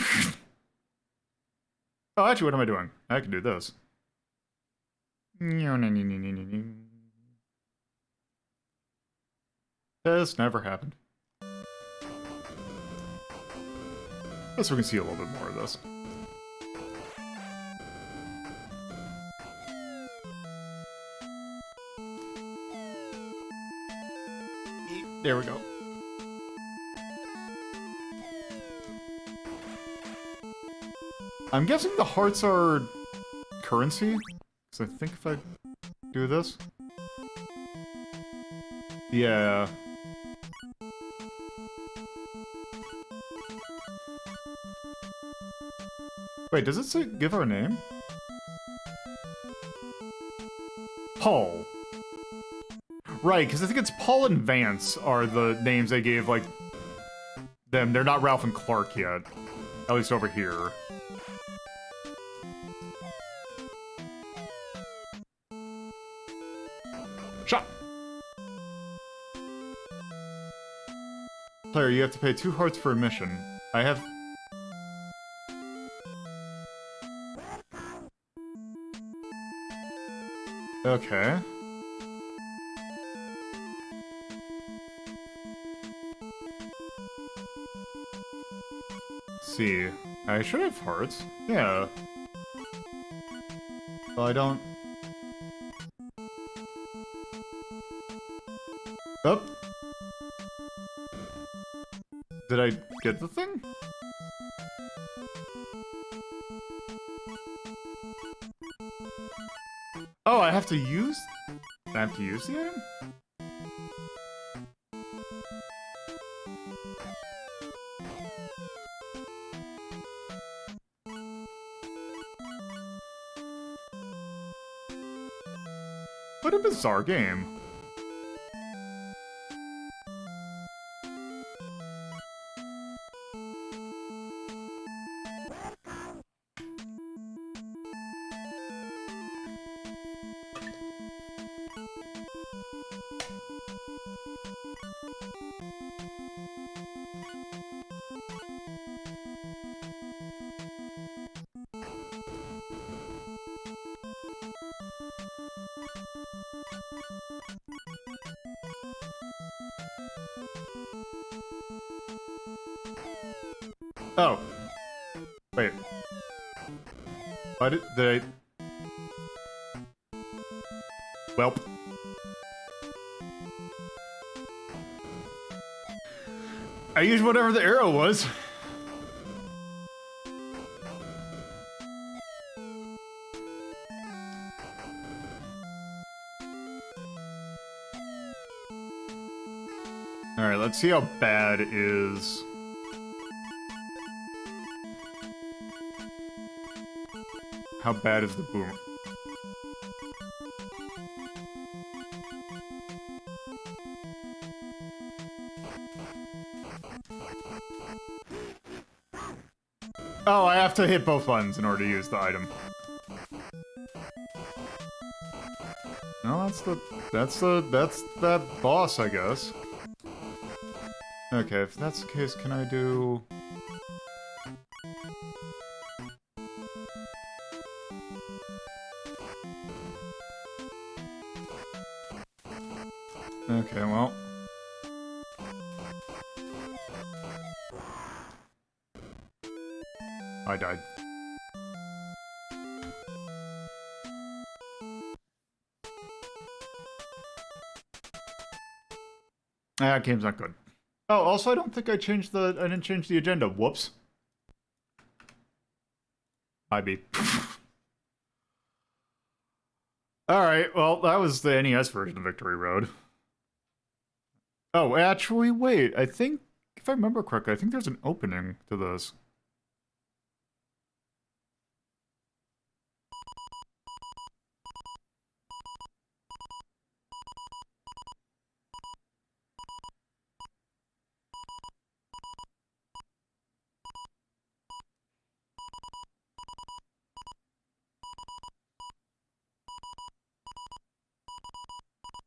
Oh, actually, what am I doing? I can do this. This never happened. Guess we can see a little bit more of this. There we go. I'm guessing the hearts are currency? Because I think if I do this... Yeah. Wait, does it say give our name? Paul. Right, because I think it's Paul and Vance are the names they gave, like, them. They're not Ralph and Clark yet. At least over here. Shot! Player, you have to pay 2 hearts for admission. I have... Okay. Let's see. I should have hearts. Yeah. Well, I don't... Oh! Did I get the thing? Oh, I have to use... I have to use the item? What a bizarre game. Oh. Wait. Why did I... Welp. I used whatever the arrow was. Alright, let's see how bad it is. How bad is the boom? Oh, I have to hit both buttons in order to use the item. No, that's that boss, I guess. Okay, if that's the case, can I do... Okay, well... I died. That game's not good. Oh, also, I don't think I didn't change the agenda. Whoops. I beat. Alright, well, that was the NES version of Victory Road. Oh, actually, wait. I think, if I remember correctly, I think there's an opening to this.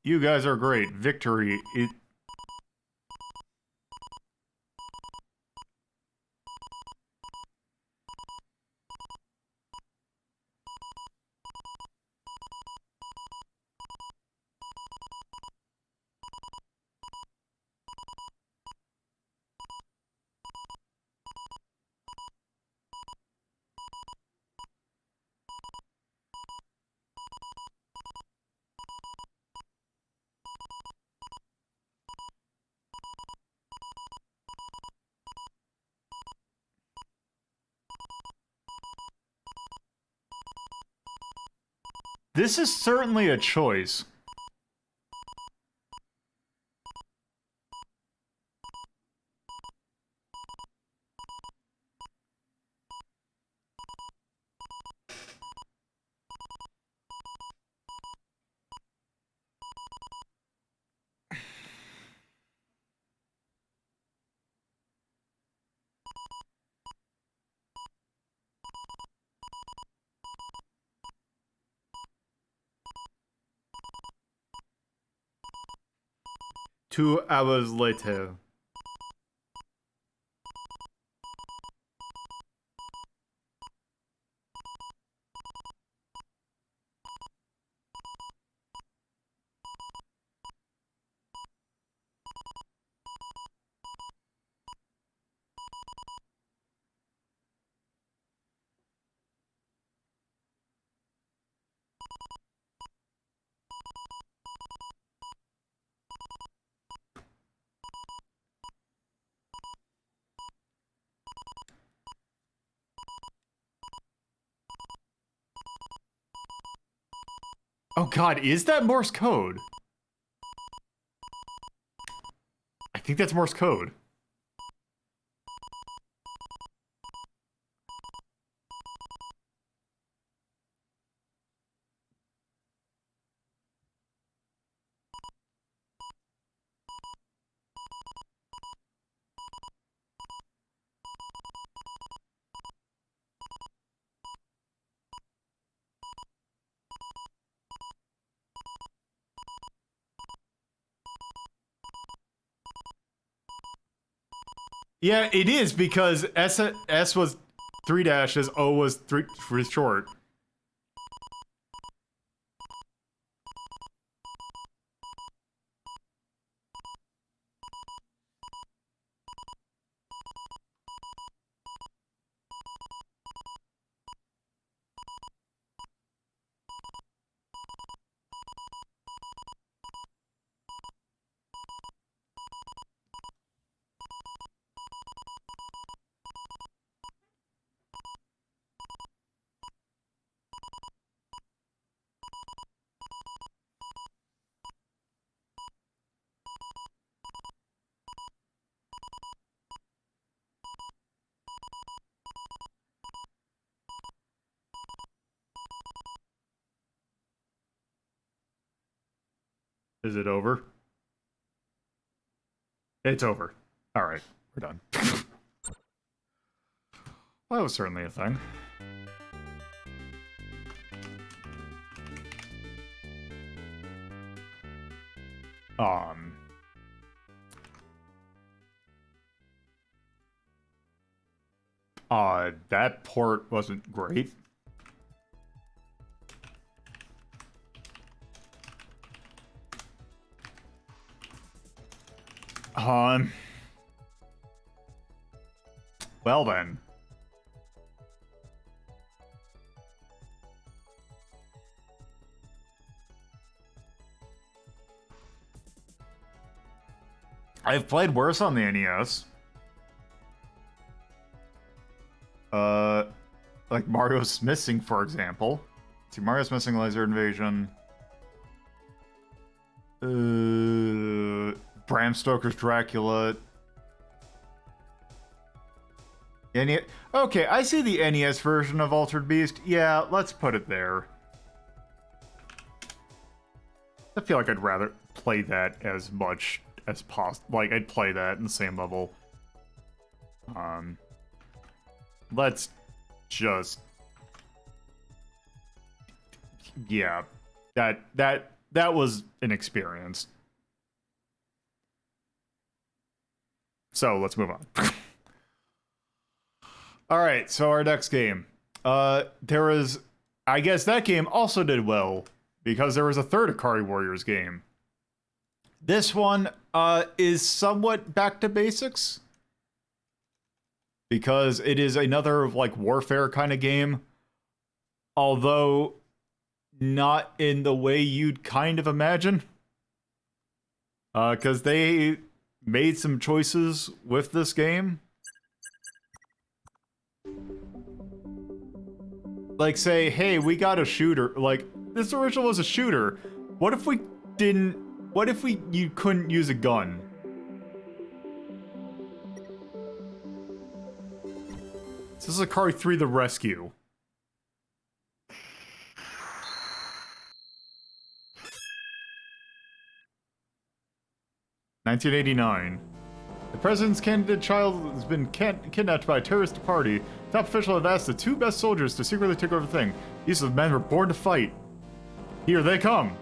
You guys are great. Victory. This is certainly a choice. Two hours later. Oh god, is that Morse code? I think that's Morse code. Yeah, it is because S was 3 dashes, O was 3 for short. Is it over? It's over. Alright, we're done. Well, that was certainly a thing. Um... That port wasn't great. Well then. I've played worse on the NES. Like Mario's Missing, for example. See, Mario's Missing, Laser Invasion. Bram Stoker's Dracula. Okay, I see the NES version of Altered Beast. Yeah, let's put it there. I feel like I'd rather play that as much as possible. Like, I'd play that in the same level. Let's just... Yeah, that was an experience. So, let's move on. Alright, so our next game. There was... I guess that game also did well, because there was a third Ikari Warriors game. This one is somewhat back to basics, because it is another, like, warfare kind of game, although not in the way you'd kind of imagine. Because they made some choices with this game. Like, say, hey, we got a shooter. Like, this original was a shooter. What if we didn't... What if you couldn't use a gun? This is Ikari III: The Rescue. (1989). The president's candidate child has been kidnapped by a terrorist party. Top official have asked the two best soldiers to secretly take over the thing. These men were born to fight. Here they come.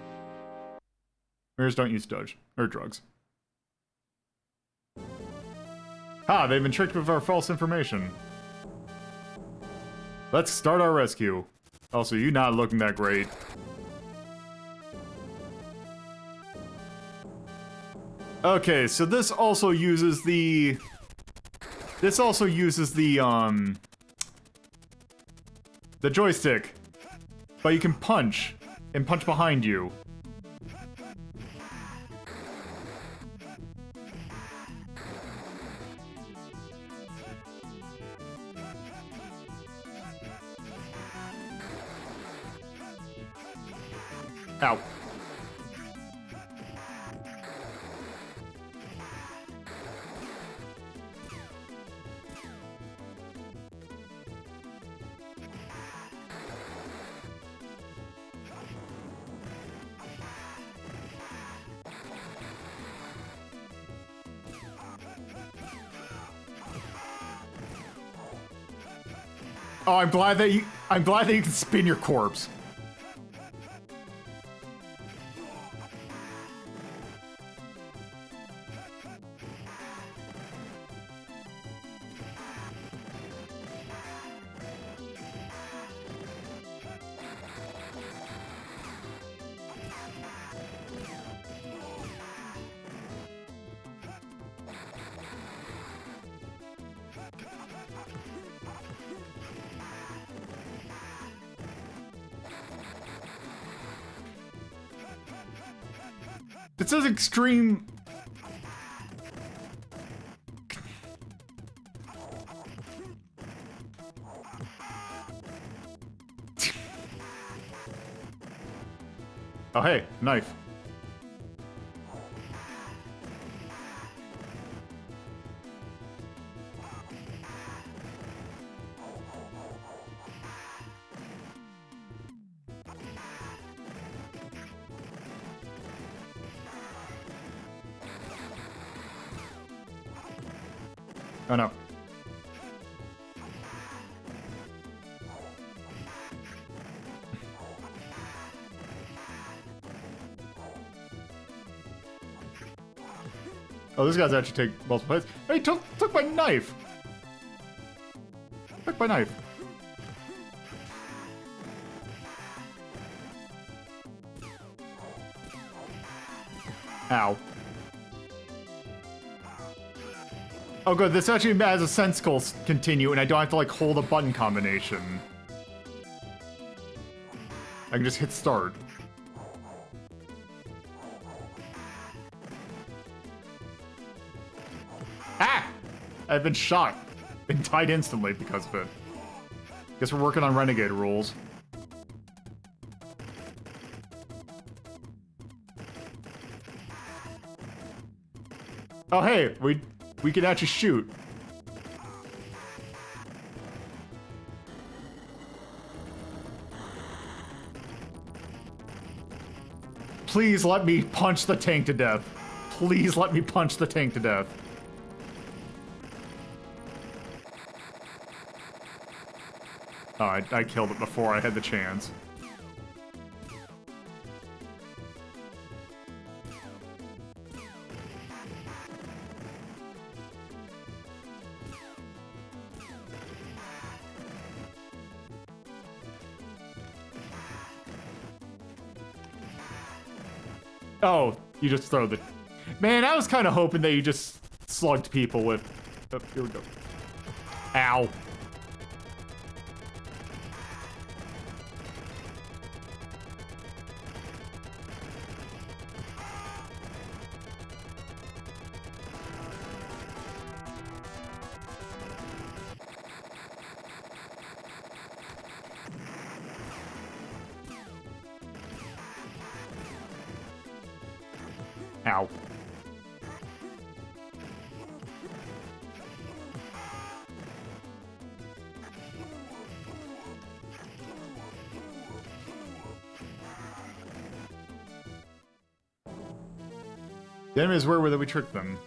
Mirrors don't use drugs. Ha! They've been tricked with our false information. Let's start our rescue. Also, you not looking that great. Okay, so this also uses the joystick, but you can punch and punch behind you. Ow. Oh, I'm glad that you can spin your corpse. It says extreme. Oh, hey, knife. Oh no. Oh, this guy's actually take multiple hits. Hey, took my knife. by knife. Ow. Oh good, this actually has a sensical continue and I don't have to like hold a button combination. I can just hit start. Ah! I've been shot and died instantly because of it. Guess we're working on Renegade rules. Oh hey, we can actually shoot. Please let me punch the tank to death. Please let me punch the tank to death. Oh, I killed it before I had the chance. Oh, you just throw the... Man, I was kind of hoping that you just slugged people with... Oh, here we go. Ow. Ow. The enemy is where we tricked them.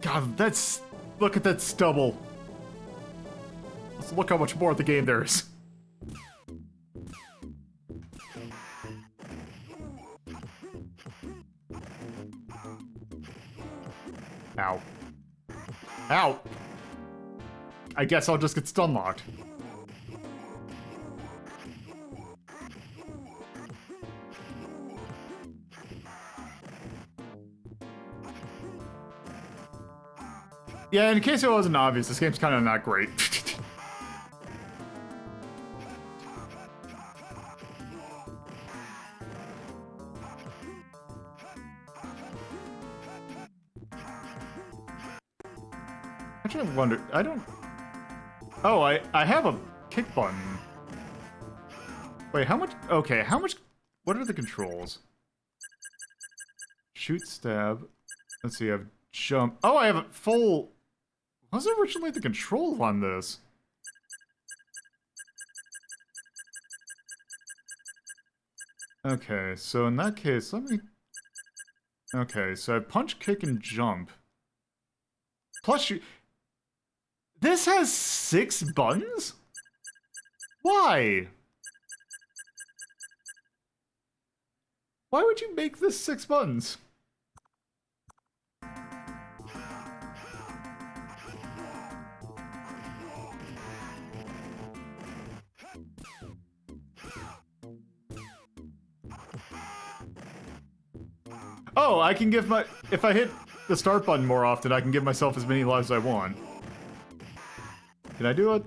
God, that's... Look at that stubble. Let's look how much more of the game there is. Ow. Ow! I guess I'll just get stun locked. Yeah, in case it wasn't obvious, this game's kind of not great. I'm trying to wonder, I don't... Oh, I have a kick button. Wait, how much... Okay, how much... What are the controls? Shoot, stab. Let's see, I have jump... Oh, I have a full... What was originally the control on this? Okay, so in that case, let me... Okay, so I punch, kick, and jump. Plus you... This has 6 buttons? Why? Why would you make this 6 buttons? Oh, I can give my... If I hit the start button more often, I can give myself as many lives as I want. Can I do it?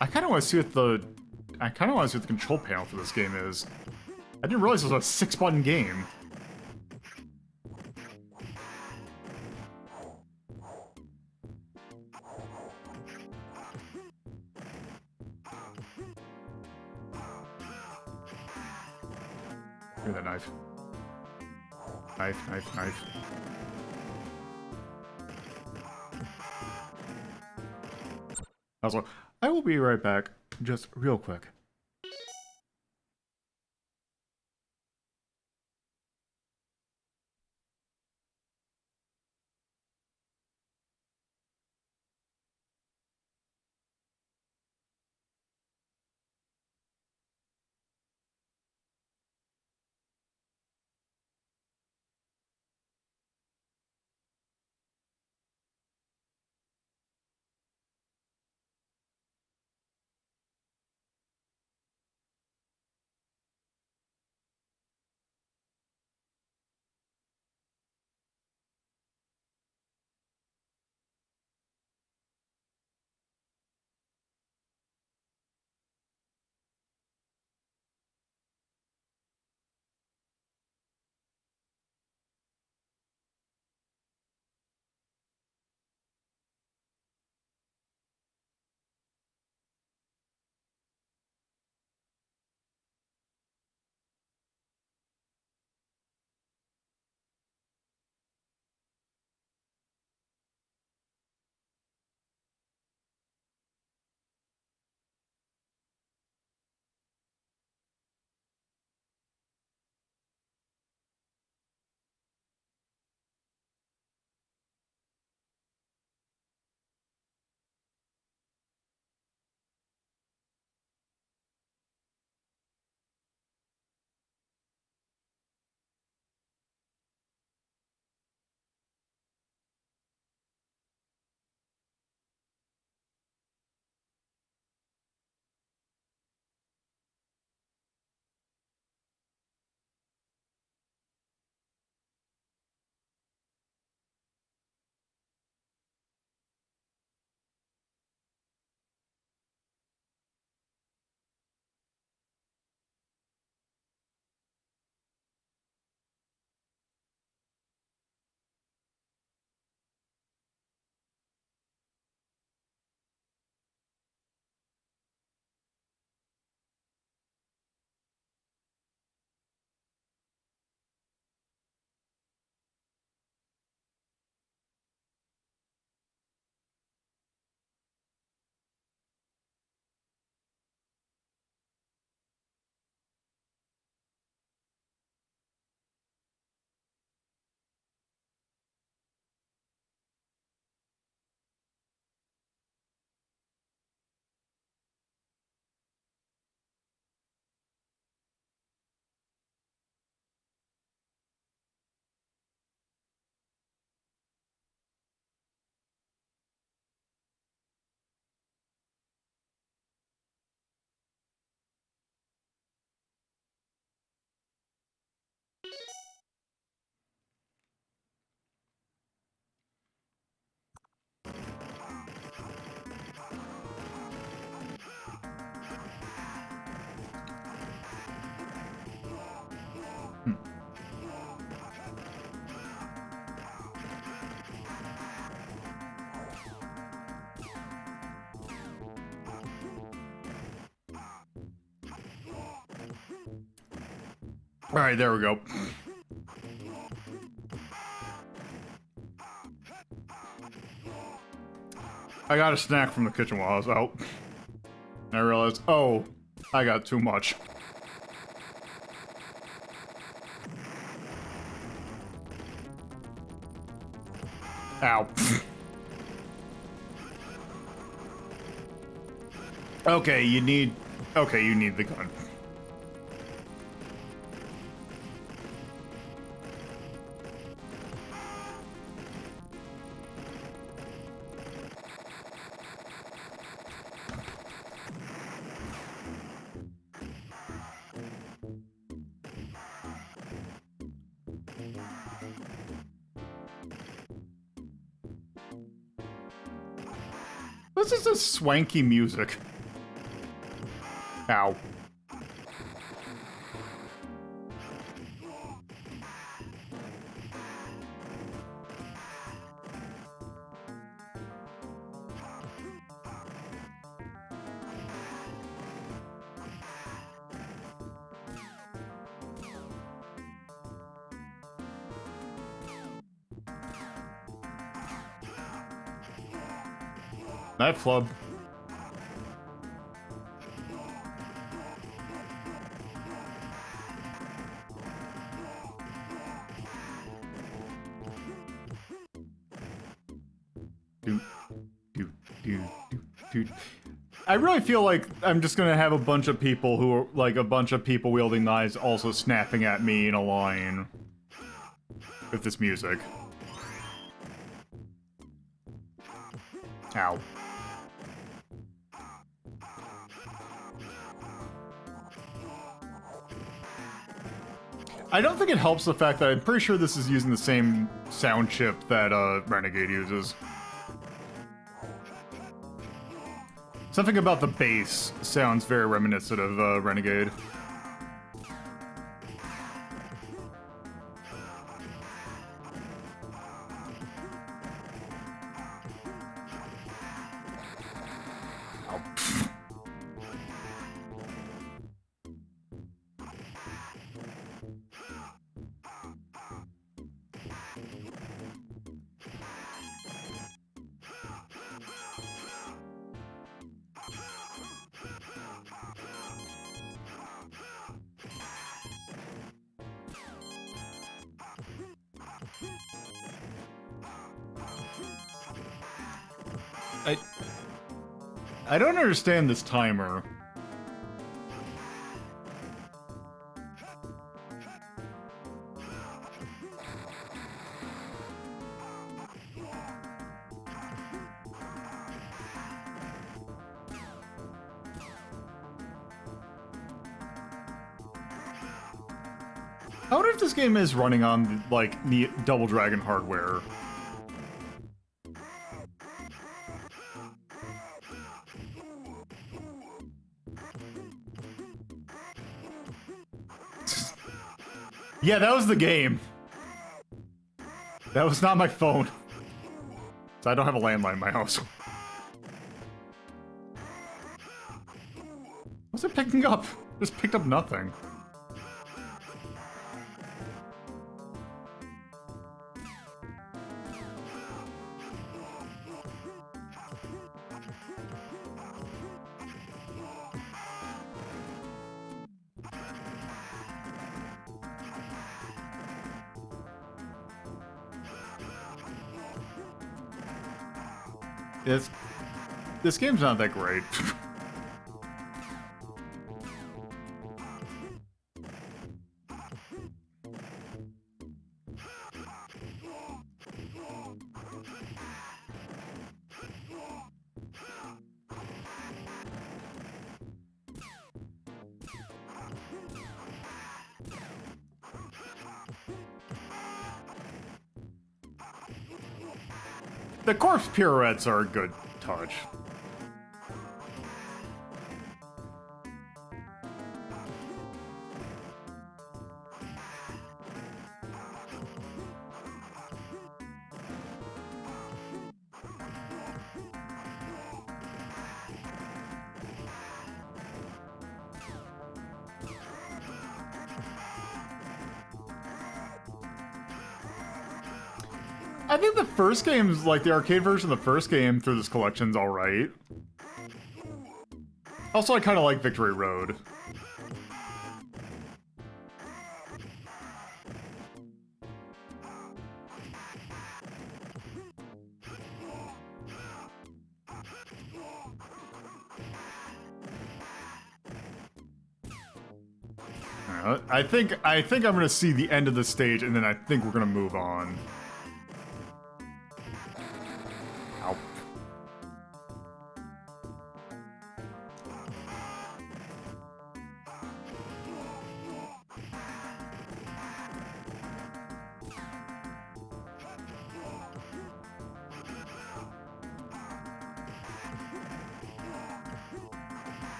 I kind of want to see what the... I kind of want to see what the control panel for this game is. I didn't realize it was a 6-button game. Give me that knife. Knife, knife, knife. Also, I will be right back, just real quick. Alright, there we go. I got a snack from the kitchen while I was out. And I realized, oh, I got too much. Ow. Okay, you need the gun. This is a swanky music. Ow. Night Flub. Do, do, do, do, do. I really feel like I'm just gonna have a bunch of people who are, like, a bunch of people wielding knives also snapping at me in a line with this music. Ow. I don't think it helps the fact that I'm pretty sure this is using the same sound chip that Renegade uses. Something about the bass sounds very reminiscent of Renegade. I don't understand this timer. I wonder if this game is running on, like, the Double Dragon hardware. Yeah, that was the game. That was not my phone. So I don't have a landline in my house. What's it picking up? Just picked up nothing. This game's not that great. The corpse pirouettes are a good touch. I think the first game's, like, the arcade version of the first game through this collection's alright. Also, I kind of like Victory Road. I think I'm gonna see the end of the stage, and then I think we're gonna move on. Ow.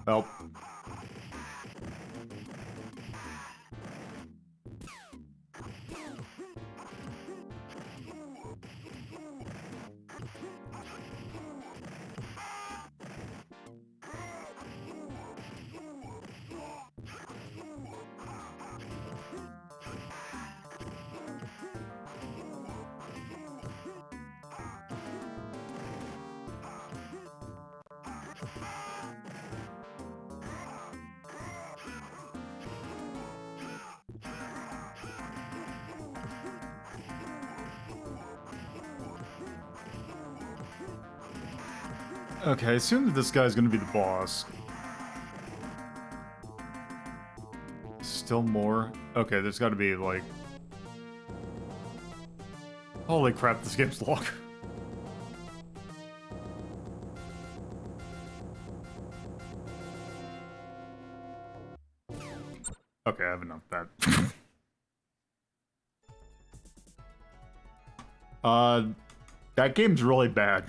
Help. Okay, I assume that this guy's gonna be the boss. Still more? Okay, there's gotta be, like... Holy crap, this game's long. Okay, I have enough of that. That game's really bad.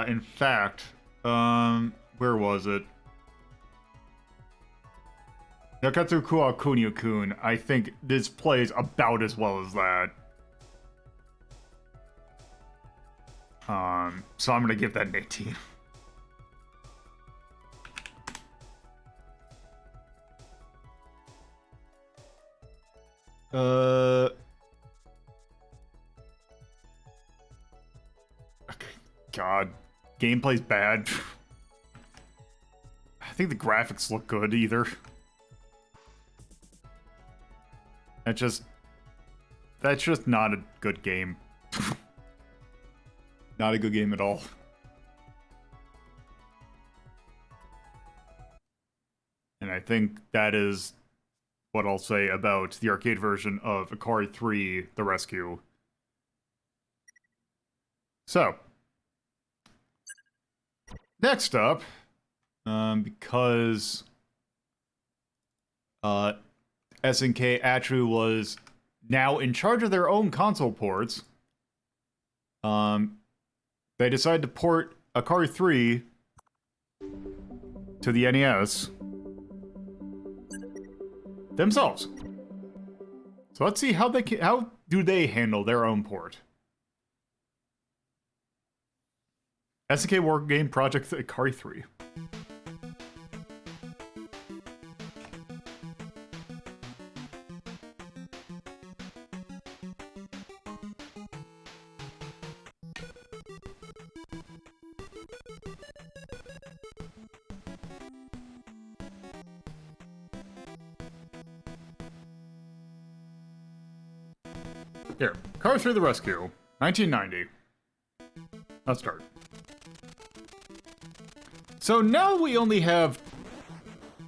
In fact, where was it? Nakatsu Kuwa Kunio-kun. I think this plays about as well as that. So I'm gonna give that an 18. God. Gameplay's bad. I think the graphics look good either. That's just not a good game. Not a good game at all. And I think that is what I'll say about the arcade version of Ikari III: The Rescue. So, next up, because SNK Atru was now in charge of their own console ports, they decided to port Ikari III to the NES themselves. So let's see how do they handle their own port. SNK War Game Project Ikari III. Here, Ikari III: The Rescue, 1990. Let's start. So now we only have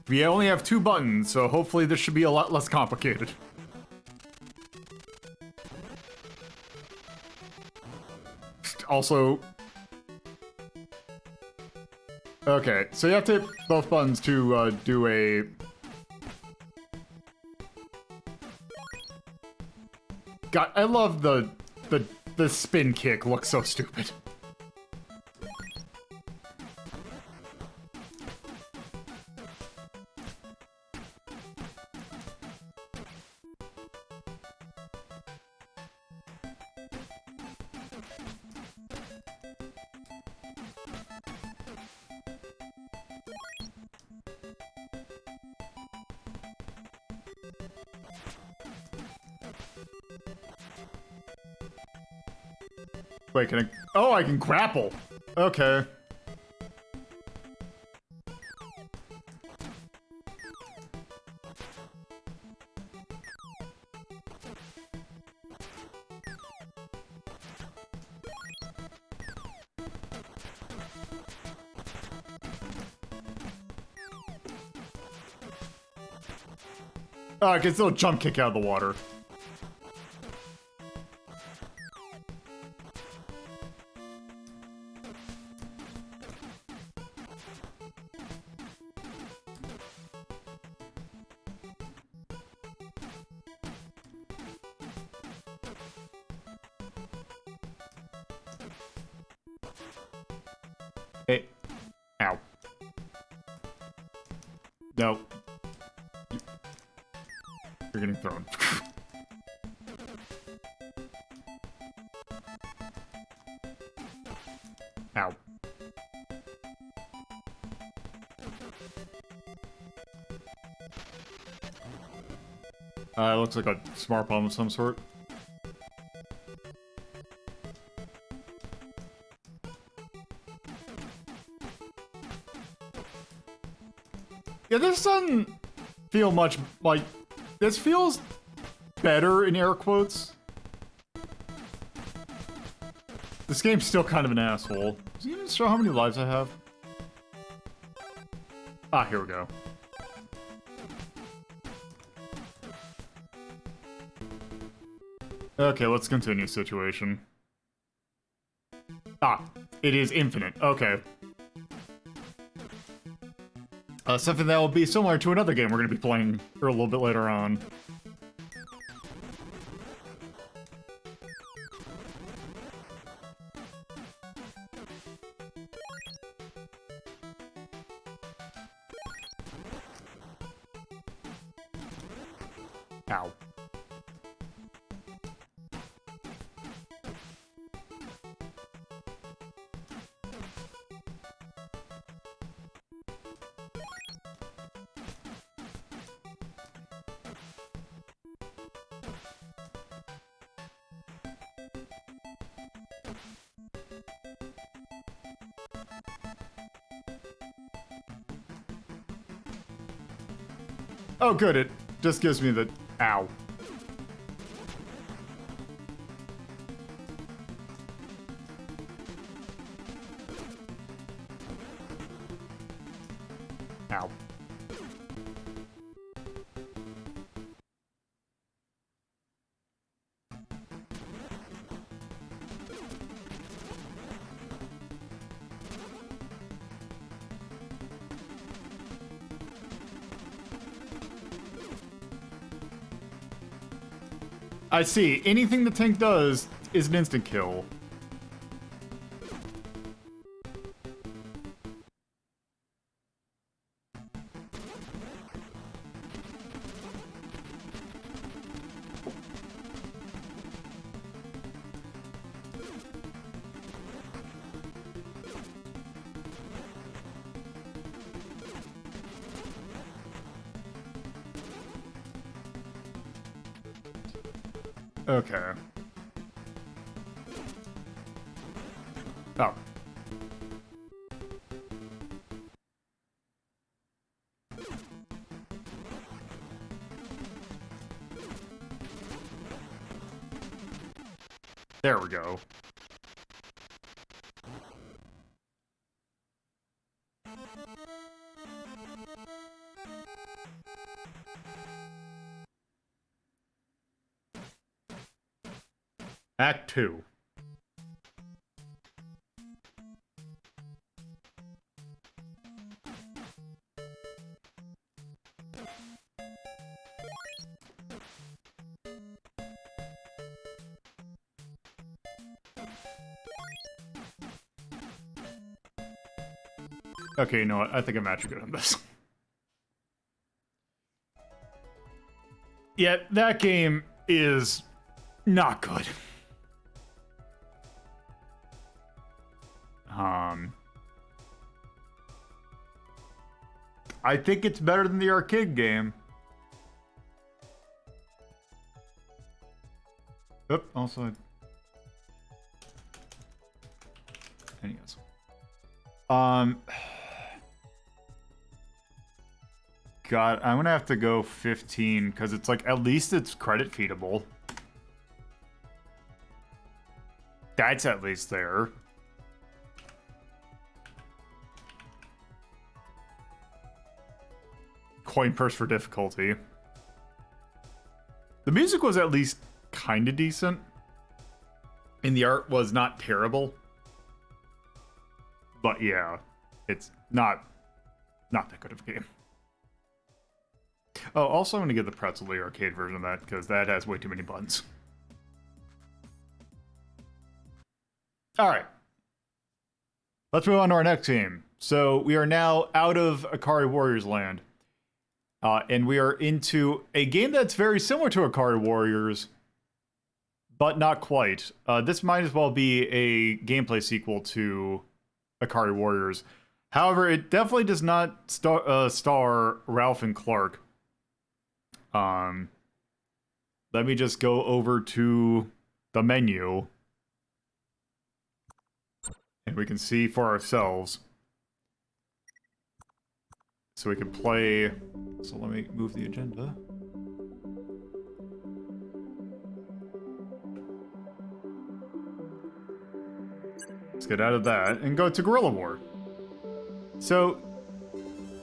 2 buttons, so hopefully this should be a lot less complicated. Also, okay, so you have to hit both buttons to do a... God, I love the spin kick. Looks so stupid. Wait, can I... Oh, I can grapple! Okay. Oh, I can still jump kick out of the water. Hey. Ow. No. You're getting thrown. Ow. It looks like a smart bomb of some sort. Yeah, this doesn't feel much like... This feels better, in air quotes. This game's still kind of an asshole. Does it even show how many lives I have? Ah, here we go. Okay, let's continue situation. Ah, it is infinite. Okay. Something that will be similar to another game we're going to be playing a little bit later on. Ow. Oh, good. It just gives me the... Ow. Ow. I see. Anything the tank does is an instant kill. Okay. Oh. There we go. Act 2. Okay, you know what? I think I'm actually good on this. Yeah, that game is not good. I think it's better than the arcade game. Oop, also... Anyways. God, I'm gonna have to go 15, because it's like, at least it's credit feedable. That's at least there. Coin purse for difficulty. The music was at least kind of decent. And the art was not terrible. But yeah, it's not that good of a game. Oh, also I'm going to give the Pretzel the arcade version of that, because that has way too many buttons. Alright. Let's move on to our next game. So we are now out of Ikari Warriors land. And we are into a game that's very similar to Ikari Warriors, but not quite. This might as well be a gameplay sequel to Ikari Warriors. However, it definitely does not star Ralph and Clark. Let me just go over to the menu. And we can see for ourselves. So we can play... So let me move the agenda. Let's get out of that and go to Guerilla War. So,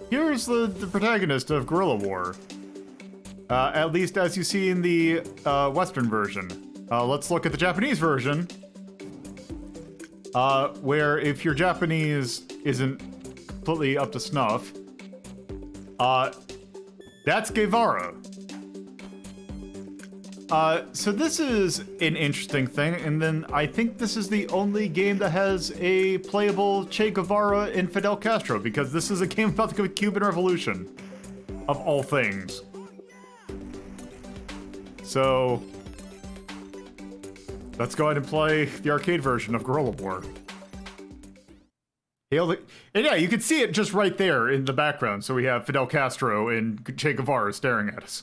here's the protagonist of Guerilla War. At least as you see in the Western version. Let's look at the Japanese version. Where if your Japanese isn't completely up to snuff, that's Guevara. So this is an interesting thing, and then I think this is the only game that has a playable Che Guevara and Fidel Castro, because this is a game about the Cuban Revolution, of all things. So, let's go ahead and play the arcade version of Guerilla War. And yeah, you can see it just right there in the background, so we have Fidel Castro and Che Guevara staring at us.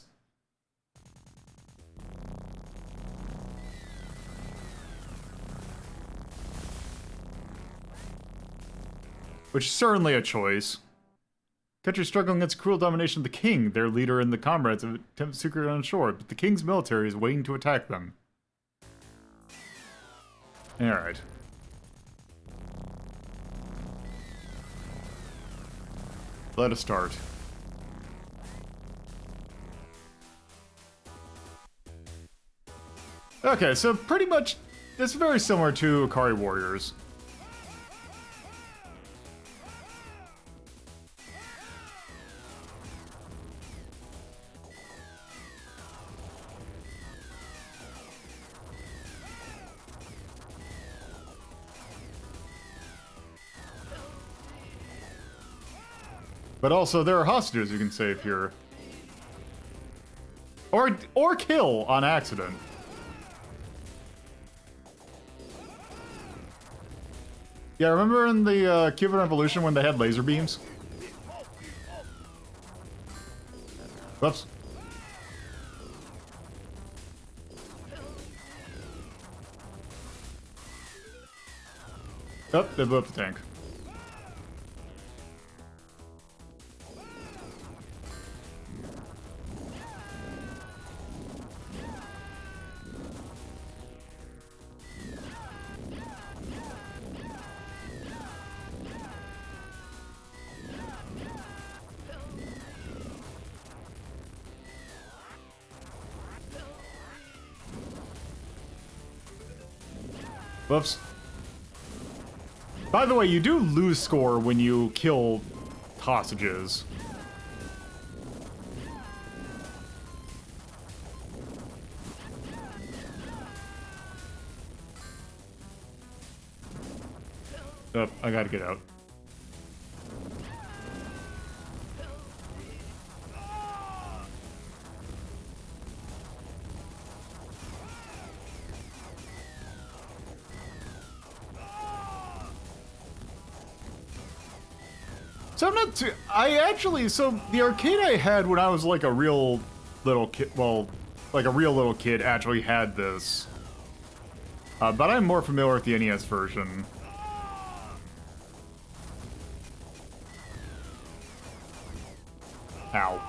Which is certainly a choice. Country struggling against cruel domination of the king. Their leader and the comrades have attempted secret on shore, but the king's military is waiting to attack them. Alright. Let us start. Okay, so pretty much, it's very similar to Ikari Warriors. But also, there are hostages you can save here. Or kill on accident. Yeah, remember in the Cuban Revolution when they had laser beams? Whoops. Oh, they blew up the tank. Whoops. By the way, you do lose score when you kill hostages. Oh, I gotta get out. So I'm not too... So the arcade I had when I was like a real little kid... Well, like a real little kid actually had this. But I'm more familiar with the NES version. Ow.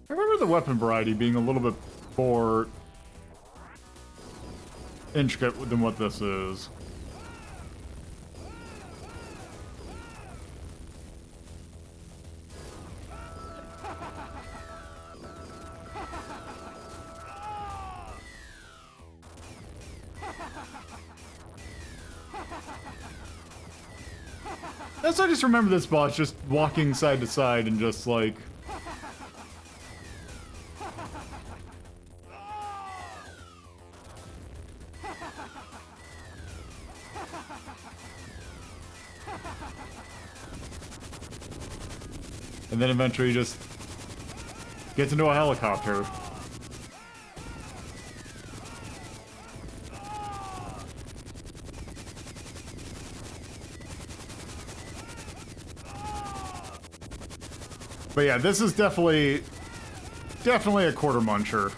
I remember the weapon variety being a little bit more intricate than what this is. also just remember this boss just walking side to side and just like... And then eventually just gets into a helicopter. But yeah, this is definitely a quarter muncher.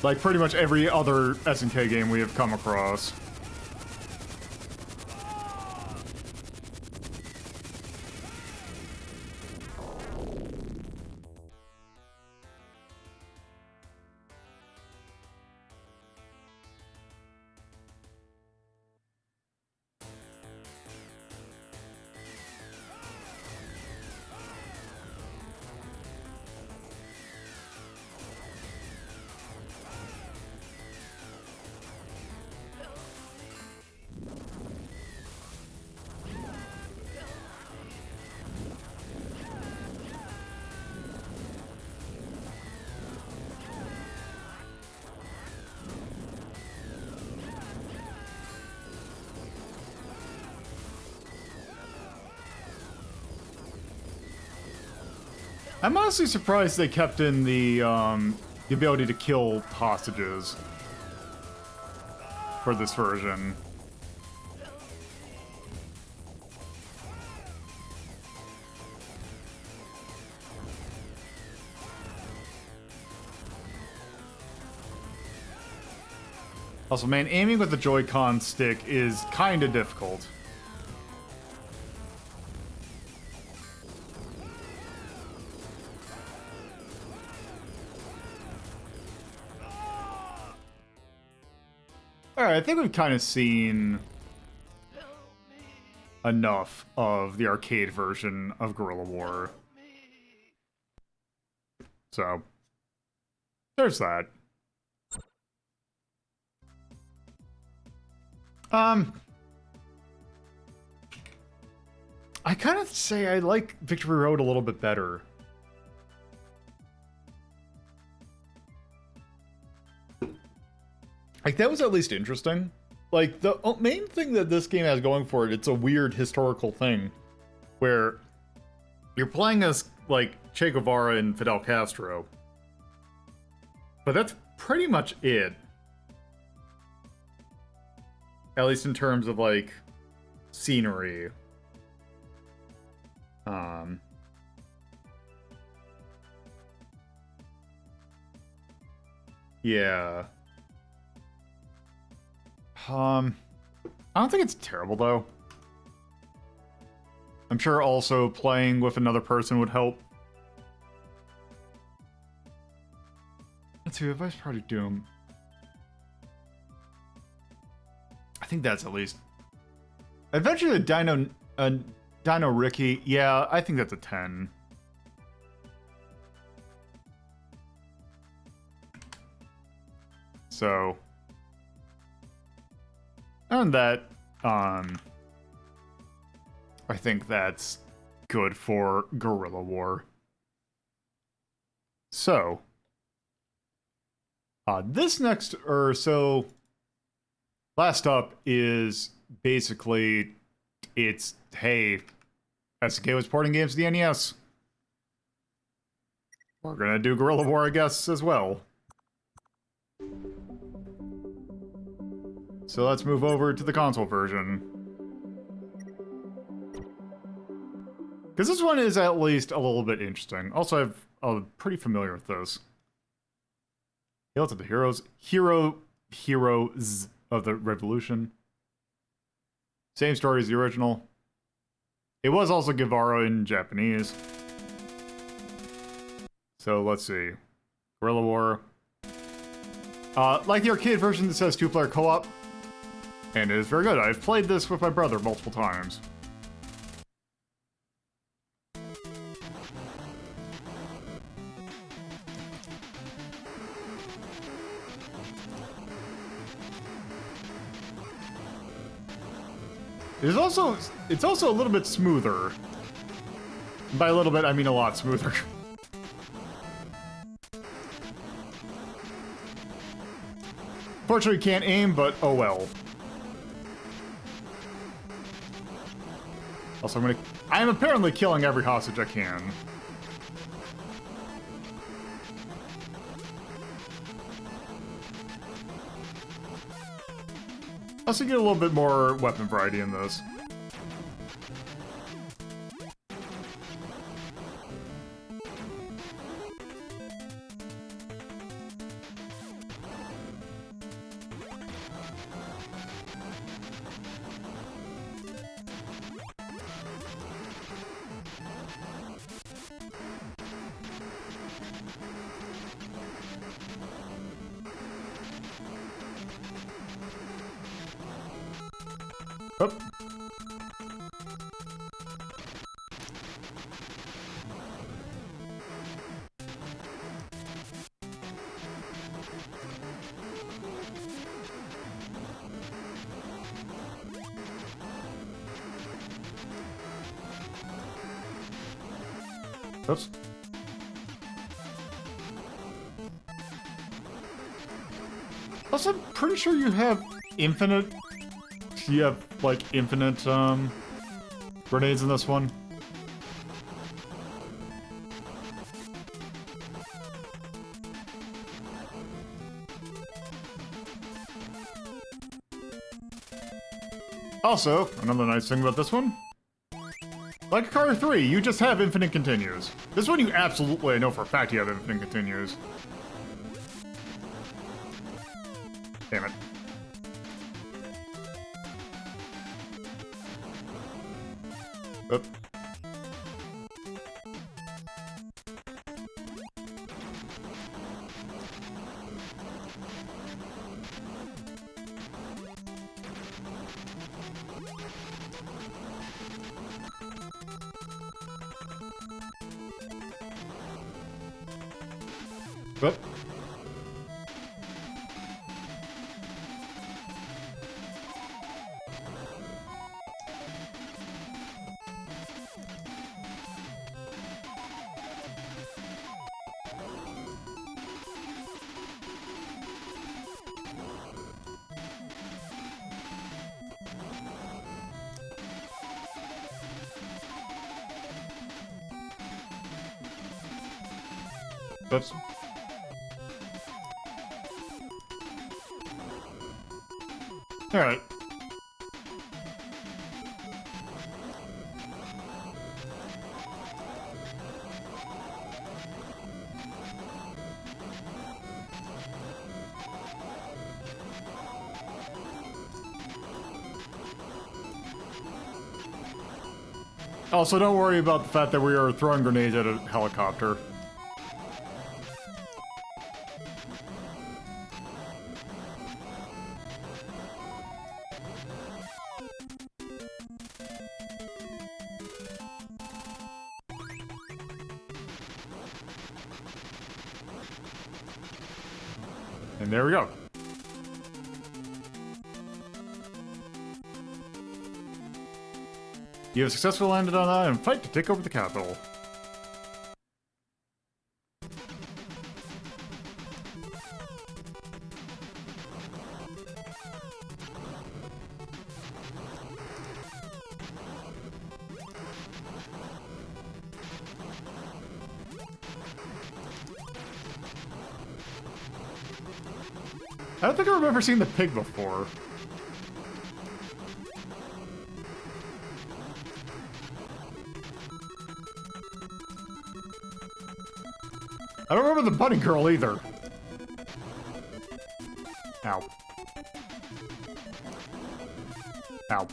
Like pretty much every other SNK game we have come across. I'm honestly surprised they kept in the ability to kill hostages for this version. Also, man, aiming with the Joy-Con stick is kind of difficult. Alright, I think we've kind of seen enough of the arcade version of Guerilla War. So, there's that. I kind of say I like Victory Road a little bit better. Like, that was at least interesting. Like, the main thing that this game has going for it, it's a weird historical thing. Where you're playing as, like, Che Guevara and Fidel Castro. But that's pretty much it. At least in terms of, like, scenery. Yeah. I don't think it's terrible, though. I'm sure also playing with another person would help. Let's see, Advice Project Doom. I think that's at least... Adventure of the Dino Ricky, yeah, I think that's a 10. So... And that, I think that's good for Guerilla War. So, this next, last up is basically, it's, hey, SNK was porting games to the NES. We're gonna do Guerilla War, I guess, as well. So let's move over to the console version. Because this one is at least a little bit interesting. Also, I'm pretty familiar with this. Hail to the heroes. Heroes of the Revolution. Same story as the original. It was also Guevara in Japanese. So let's see. Guerilla War. Like the arcade version that says 2-player co-op. And it is very good. I've played this with my brother multiple times. It's also a little bit smoother. By a little bit, I mean a lot smoother. Fortunately, can't aim, but oh well. Also, I am apparently killing every hostage I can. Also get a little bit more weapon variety in this. Up. Oops. Also, I'm pretty sure you have infinite... You have, like, infinite, grenades in this one. Also, another nice thing about this one, like Ikari III, you just have infinite continues. This one you absolutely, I know for a fact you have infinite continues. Damn it. Oop. Oop. Oops. Alright. Also, don't worry about the fact that we are throwing grenades at a helicopter. And there we go. You have successfully landed on that and fight to take over the capital. I don't think I remember seeing the pig before. I don't remember the bunny girl either. Ow. Ow.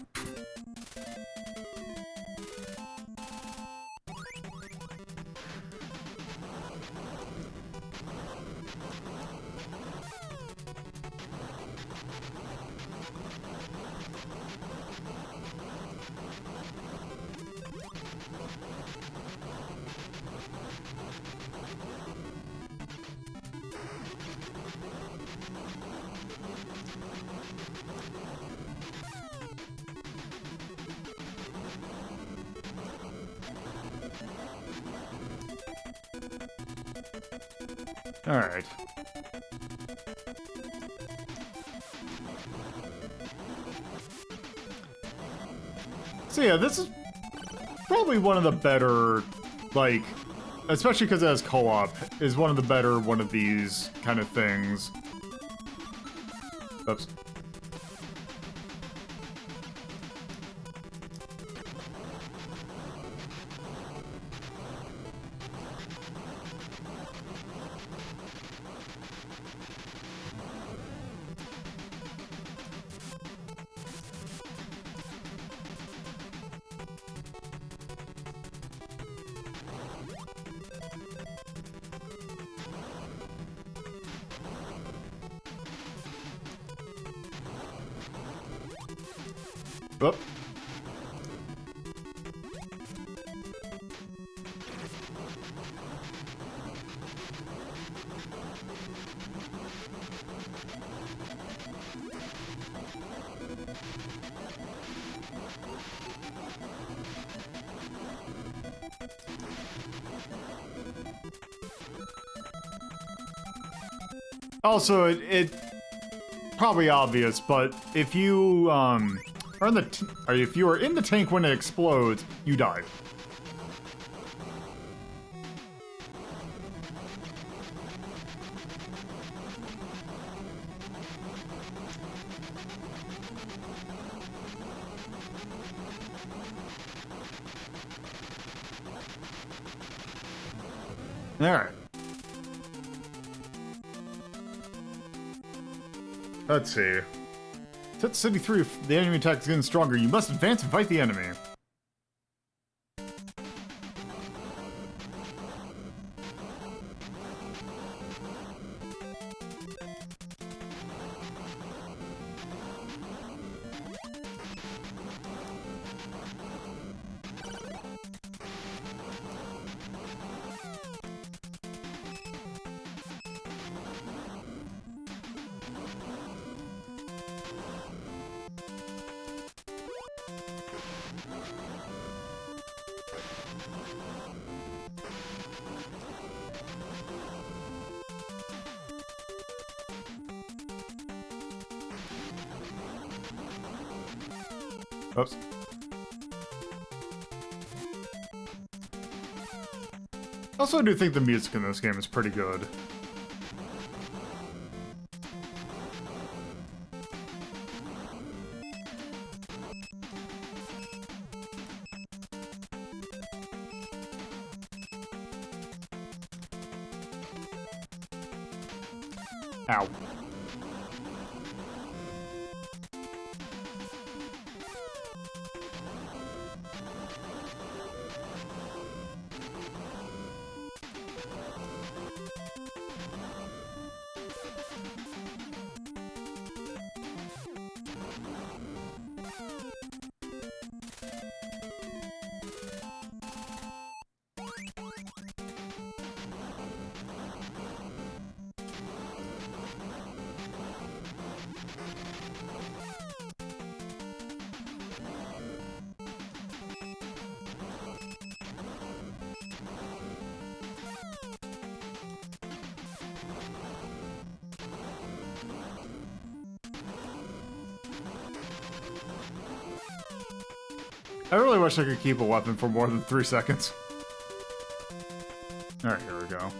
Alright. So yeah, this is probably one of the better, like, especially because it has co-op, is one of the better one of these kind of things. Oops. Oop. Also, it probably obvious, but if you are in the or if you are in the tank when it explodes, you die. All right. Let's see. Set City 3, if the enemy attack is getting stronger, you must advance and fight the enemy. Oops. Also, I do think the music in this game is pretty good. Ow. I really wish I could keep a weapon for more than 3 seconds. Alright, here we go.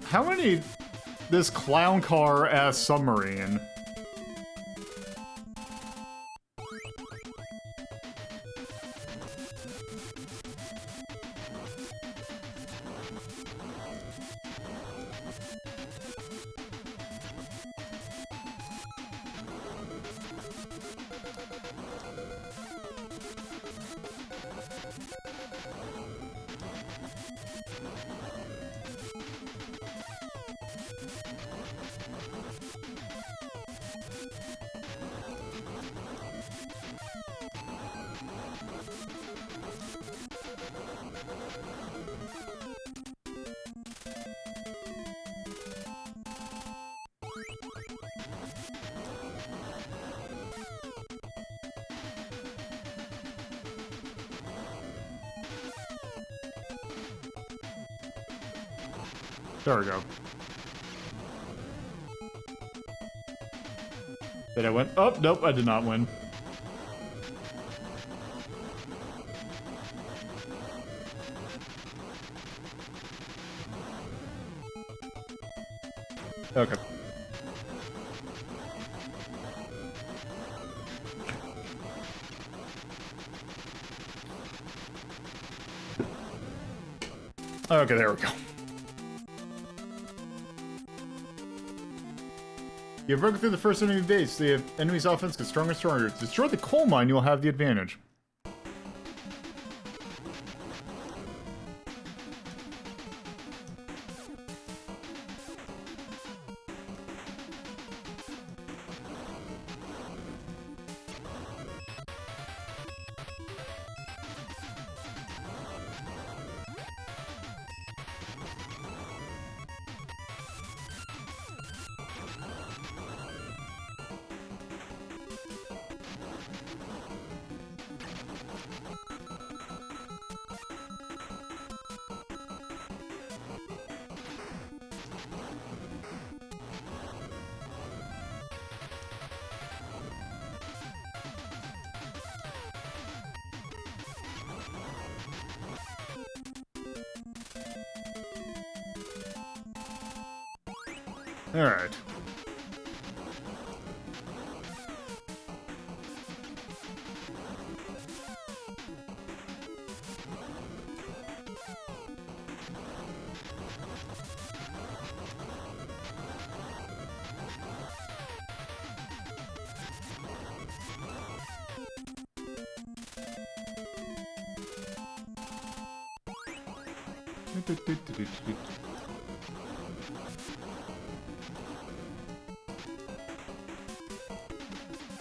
How many... this clown car-ass submarine? There we go. Did I win? Oh, nope, I did not win. Okay. Okay, there we go. You have broken through the first enemy base. The enemy's offense gets stronger and stronger. Destroy the coal mine, you will have the advantage. Alright.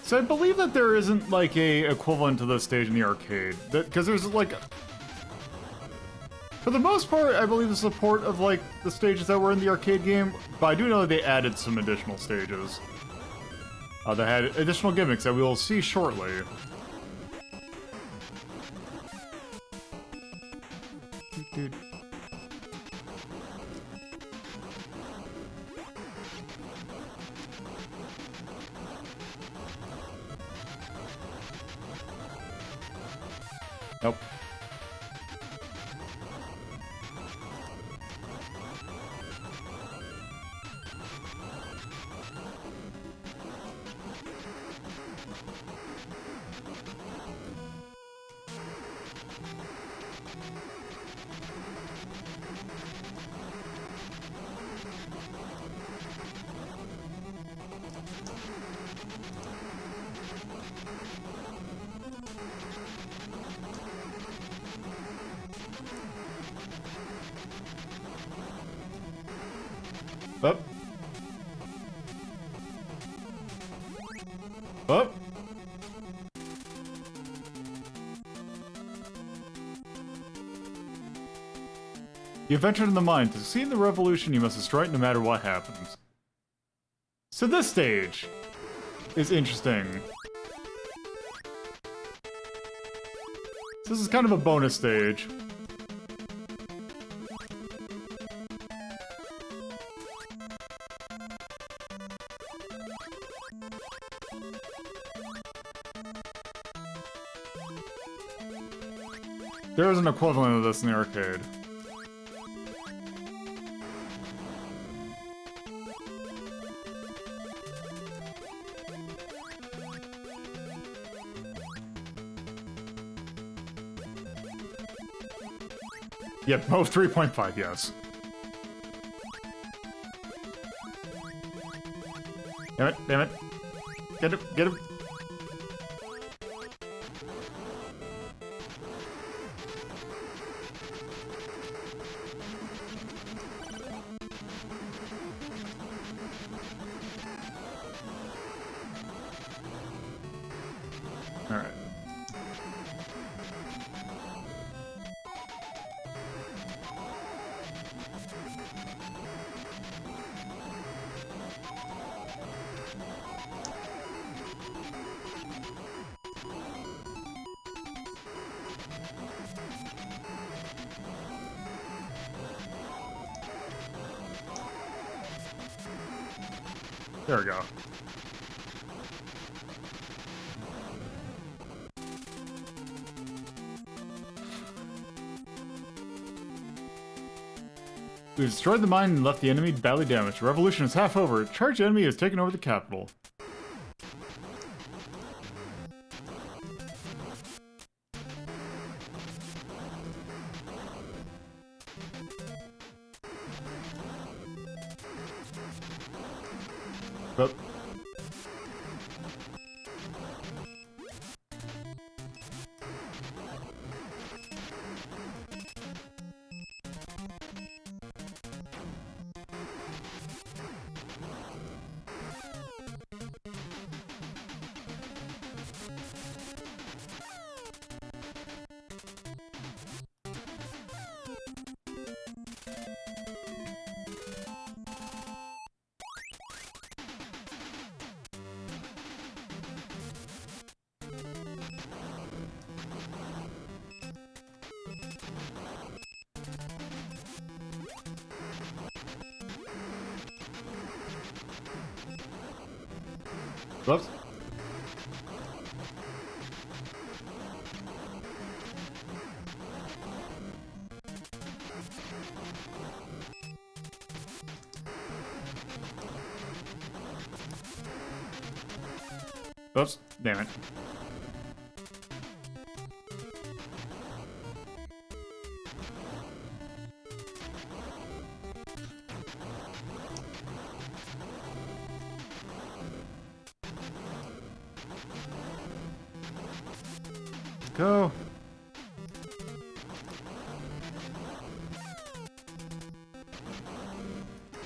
So I believe that there isn't like a equivalent to this stage in the arcade, because there's like, for the most part, I believe the support of like the stages that were in the arcade game, but I do know that they added some additional stages. They had additional gimmicks that we will see shortly. Dude. Nope. Up. Up. You ventured in the mine. To succeed in the revolution, you must destroy it no matter what happens. So this stage is interesting. This is kind of a bonus stage. There is an equivalent of this in the arcade. Yep, both 3.5, yes. Damn it, damn it. Get him, get him. Alright. There we go. We destroyed the mine and left the enemy badly damaged. The revolution is half over. Charged enemy has taken over the capital. But whoops. Oops, damn it. Go.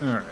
All right.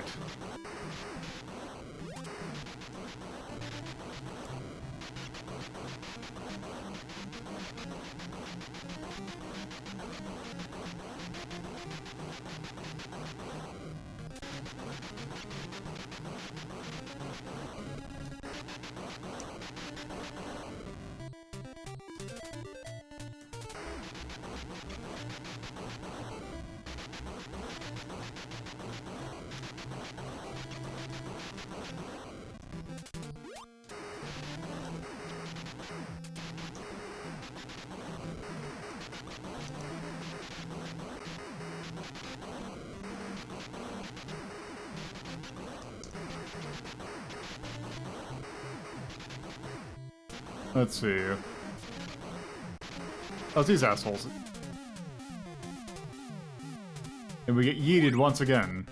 Let's see. Oh, it's these assholes. And we get yeeted once again.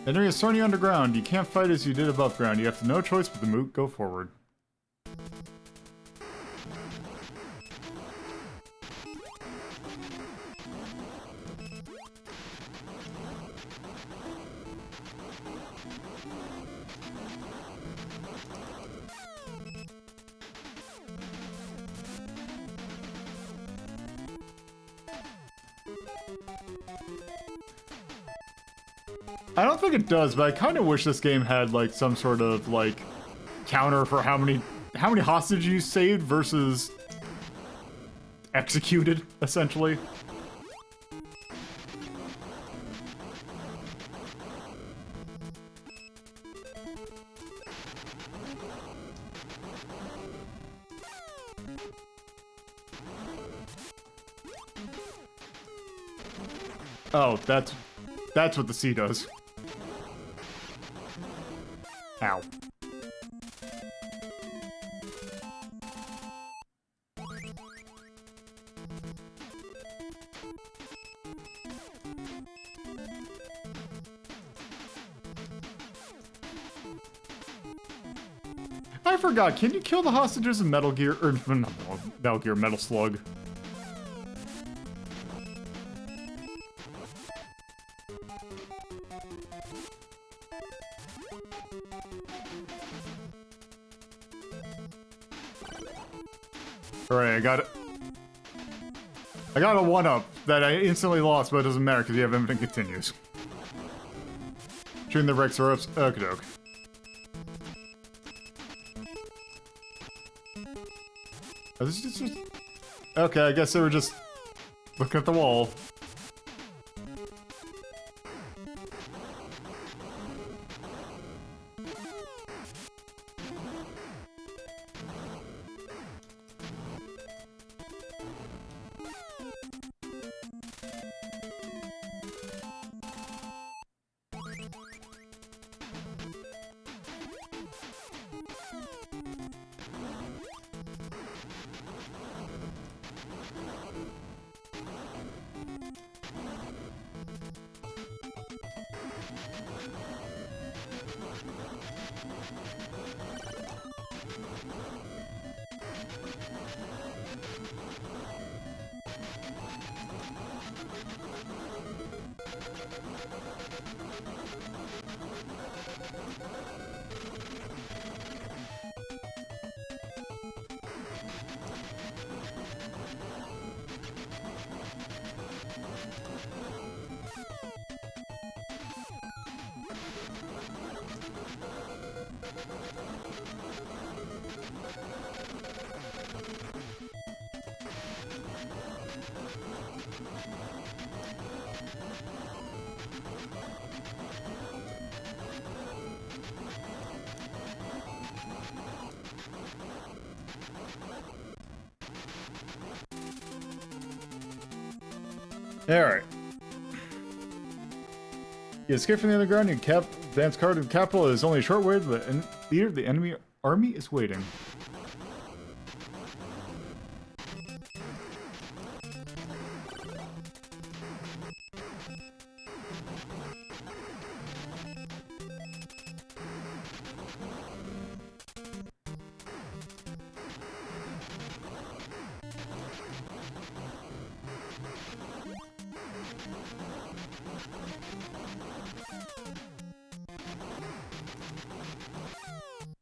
Entering a Sony underground. You can't fight as you did above ground. You have no choice but to go forward. I don't think it does, but I kind of wish this game had like some sort of like counter for how many hostages you saved versus executed, essentially. Oh, that's what the C does. Ow. I forgot, can you kill the hostages in Metal Gear, or not Metal Gear, Metal Slug? Alright, I got it. I got a 1-up that I instantly lost, but it doesn't matter because you have infinite continues. Shooting the Rex ropes. Okie doke. Oh, this is just... Okay, I guess they were just Look at the wall. Alright. You escape from the underground, you advance card to the capital. It is only a short way to the leader of the enemy army is waiting.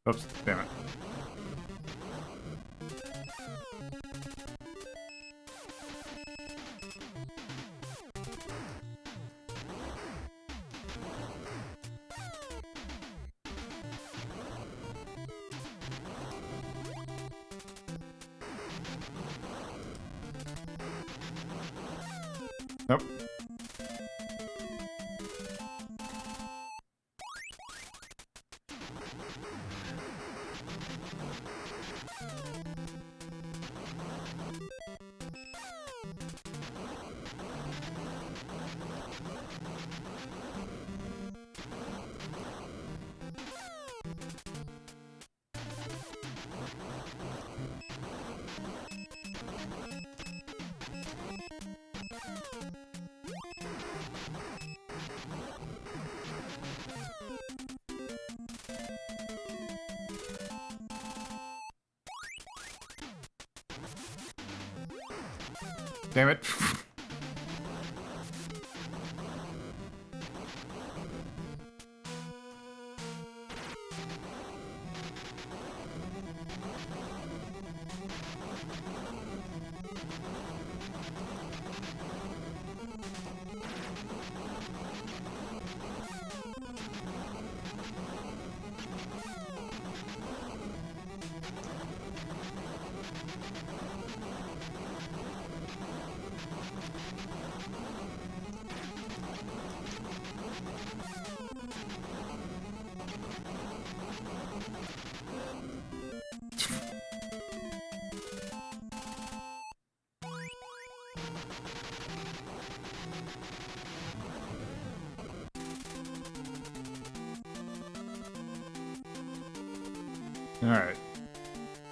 Oops, damn it. Nope. Damn it. Alright.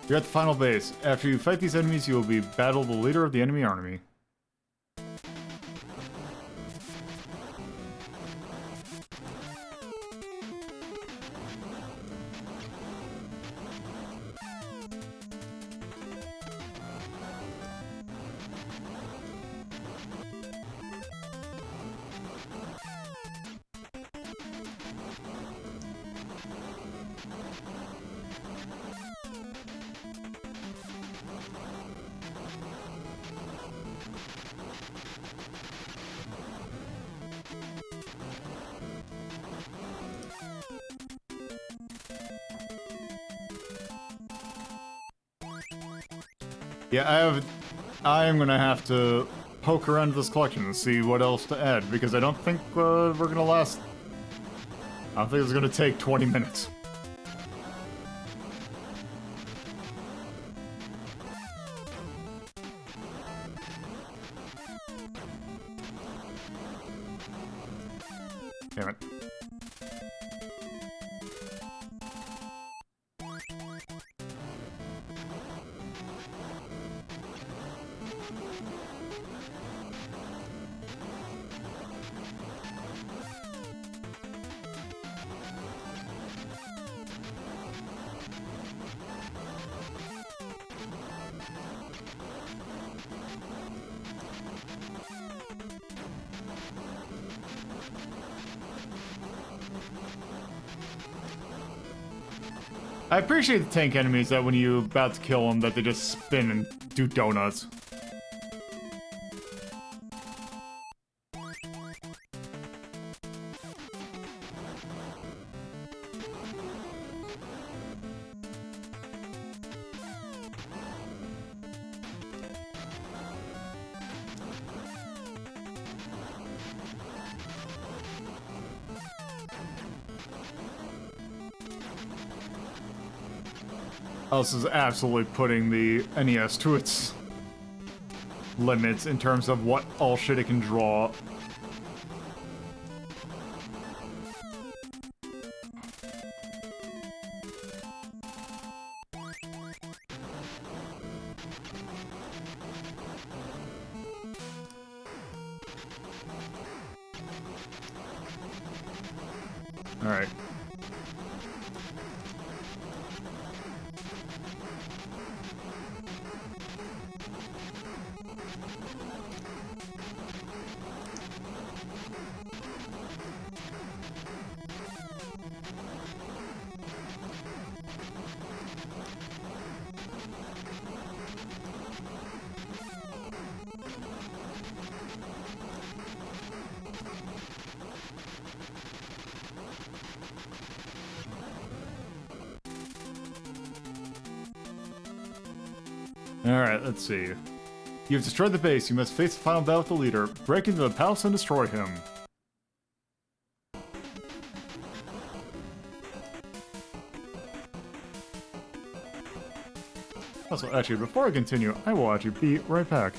You're at the final base. After you fight these enemies, you will be battle the leader of the enemy army. Yeah, I am gonna have to poke around this collection and see what else to add, because I don't think we're gonna last... I don't think it's gonna take 20 minutes. Damn it. I appreciate the tank enemies that when you're about to kill them, that they just spin and do donuts. This is absolutely putting the NES to its limits in terms of what all shit it can draw. All right. Alright, let's see. You've destroyed the base. You must face the final battle with the leader. Break into the palace and destroy him. Also, actually, before I continue, I will actually be right back.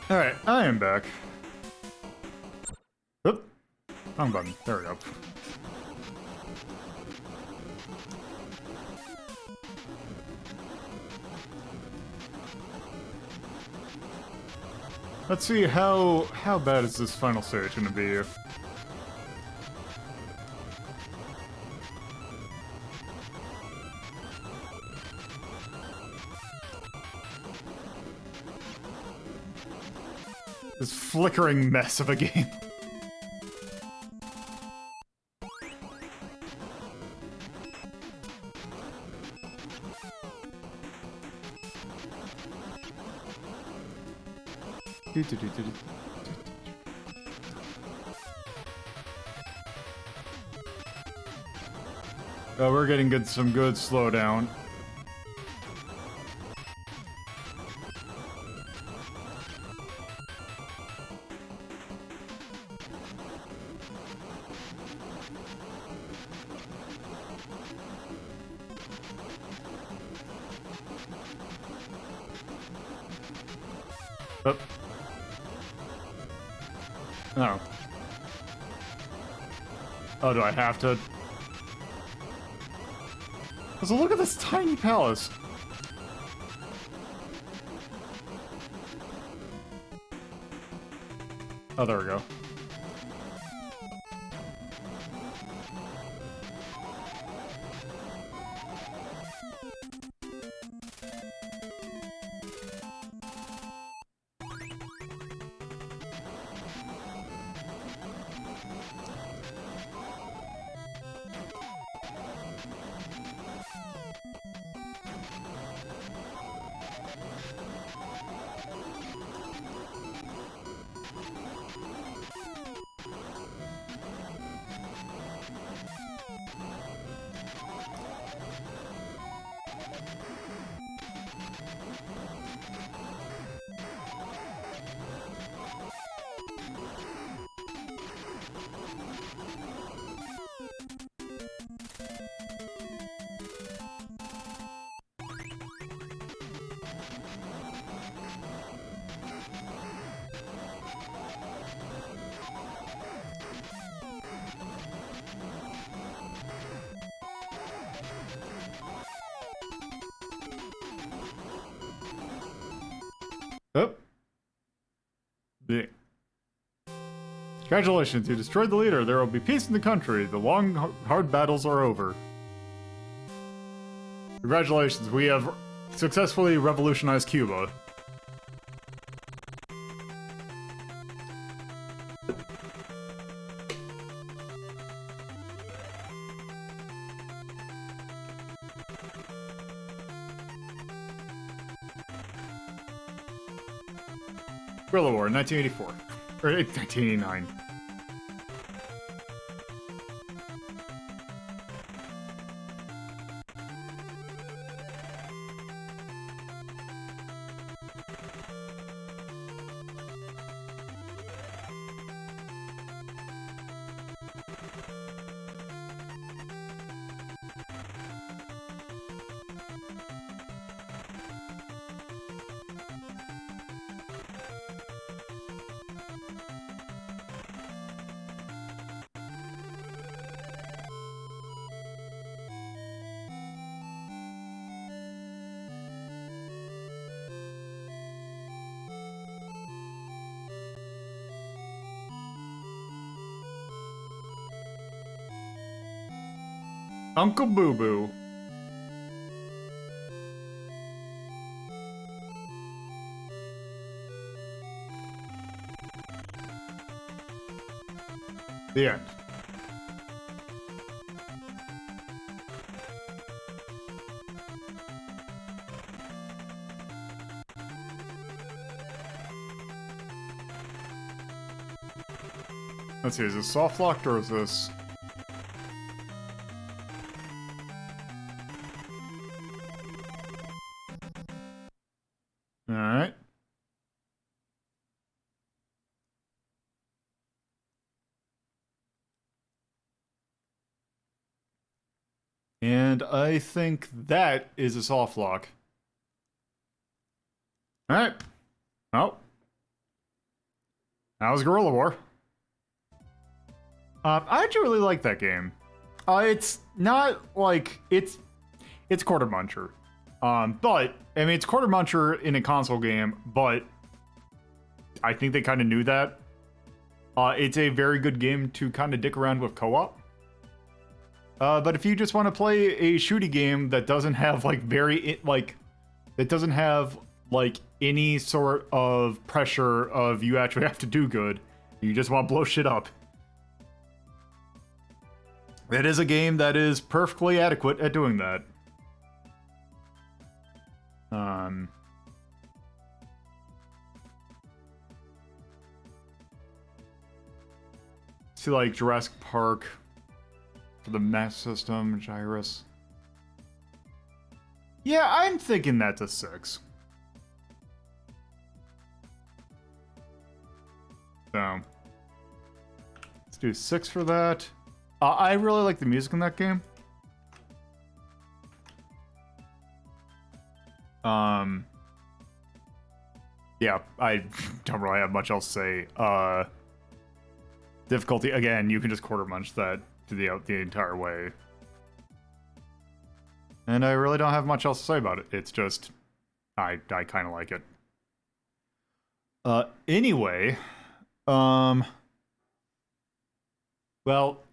Alright, I am back. Oop. Wrong button. There we go. Let's see how bad is this final stage gonna be. This flickering mess of a game. Oh, we're getting some good slowdown. Oh. Oh. Oh, do I have to? So look at this tiny palace. Oh, there we go. Oh. Yeah. Congratulations, you destroyed the leader. There will be peace in the country. The long, hard battles are over. Congratulations, we have successfully revolutionized Cuba. Guerilla War, 1984. Or 1989. Uncle Boo Boo. The end. Let's see, is this soft locked or is this... Alright. And I think that is a soft lock. Alright. Oh. That was Guerilla War. I actually really like that game. It's not like it's Quarter Muncher. But I mean it's Quarter Muncher in a console game, but I think they kind of knew that. It's a very good game to kind of dick around with co-op. But if you just want to play a shooty game that doesn't have like that doesn't have like any sort of pressure of you actually have to do good, you just want to blow shit up. It is a game that is perfectly adequate at doing that. See, like, Jurassic Park for the Master System, Gyrus. Yeah, I'm thinking that's a 6. So, let's do 6 for that. I really like the music in that game. Yeah, I don't really have much else to say. Difficulty, again, you can just quarter munch that to the entire way. And I really don't have much else to say about it. It's just, I kind of like it. Anyway, well,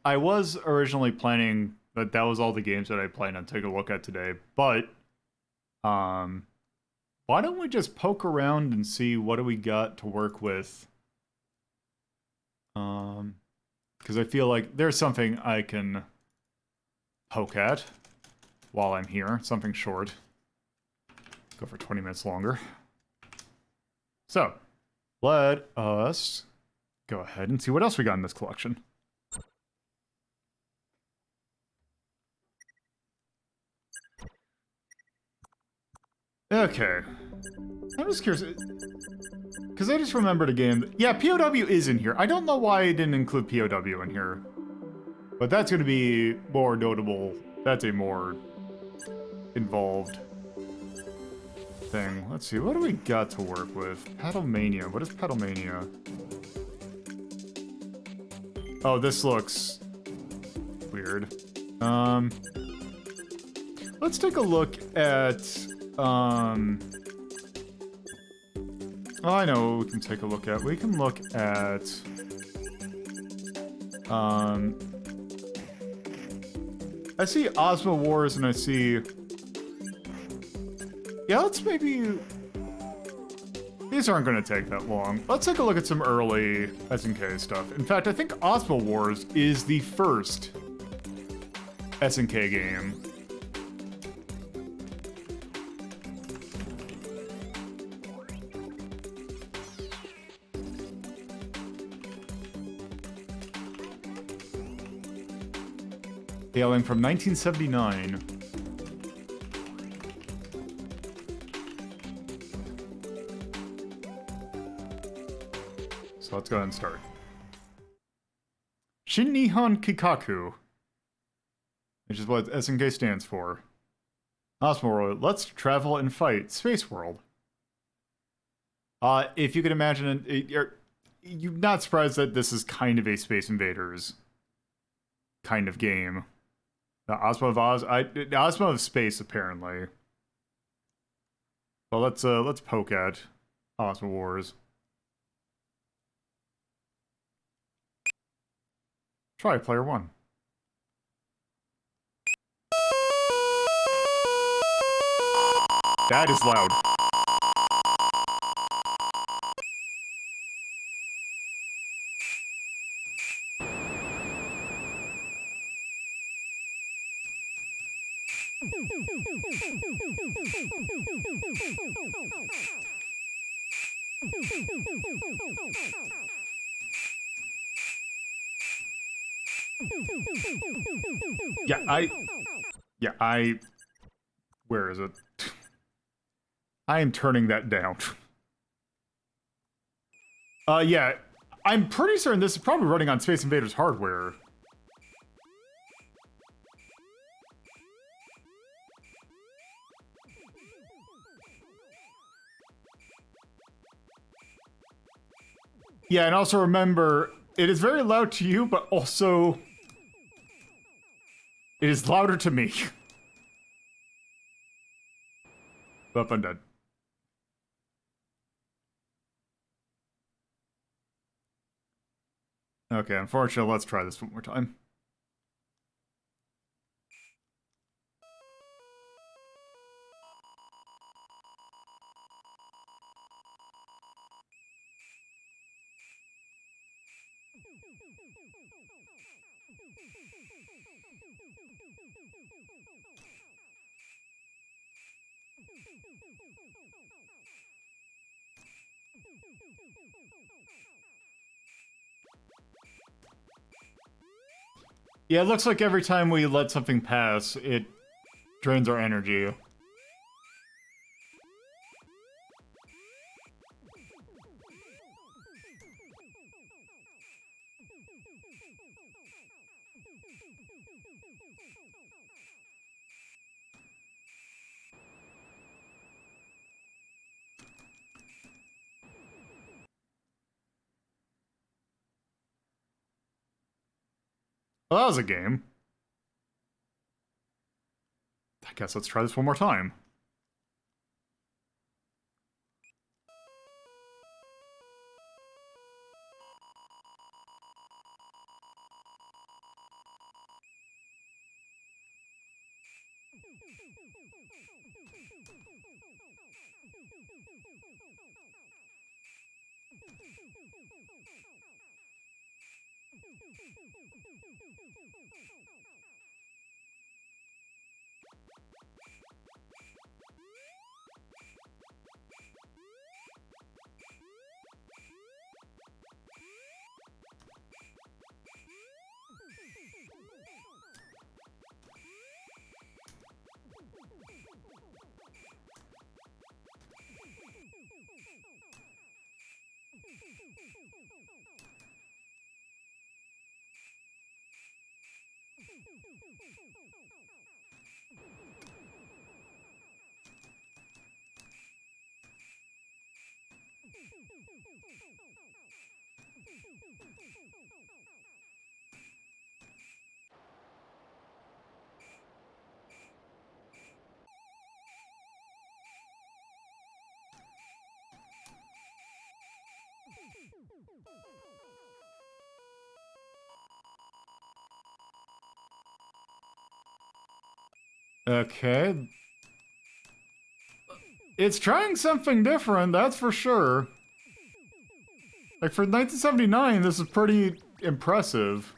I was originally planning that was all the games that I planned on taking a look at today, but, why don't we just poke around and see what do we got to work with? Because I feel like there's something I can poke at while I'm here. Something short. Go for 20 minutes longer. So, let us go ahead and see what else we got in this collection. Okay. I'm just curious, because I just remembered a game. Yeah, POW is in here. I don't know why I didn't include POW in here. But that's going to be more notable. That's a more involved thing. Let's see, what do we got to work with? Pedalmania. What is Pedalmania? Oh, this looks weird. Let's take a look at... Oh, I know what we can take a look at. We can look at... I see Ozma Wars and I see... Yeah, let's maybe... These aren't going to take that long. Let's take a look at some early SNK stuff. In fact, I think Ozma Wars is the first SNK game. Hailing from 1979. So let's go ahead and start. Shin Nihon Kikaku, which is what SNK stands for. Ozma World, let's travel and fight. Space World. If you could imagine, you're not surprised that this is kind of a Space Invaders kind of game. The Ozma of Oz, Ozma of Space, apparently. Well, let's poke at Ozma Wars. Try player 1. That is loud. Where is it? I am turning that down. Yeah, I'm pretty certain this is probably running on Space Invaders hardware. Yeah, and also remember, it is very loud to you, but also... it is louder to me. But I'm dead. Okay, unfortunately, let's try this one more time. Yeah, it looks like every time we let something pass, it drains our energy. Well, that was a game. I guess let's try this one more time. Okay. It's trying something different, that's for sure. Like, for 1979, this is pretty impressive.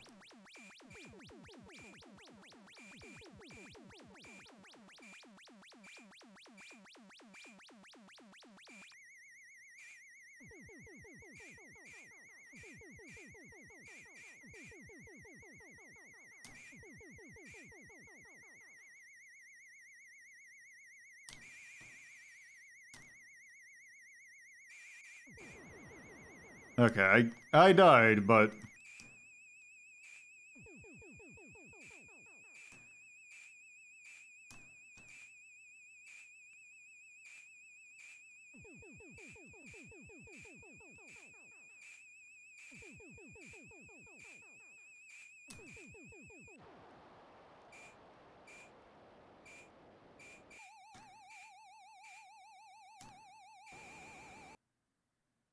Okay, I died, but...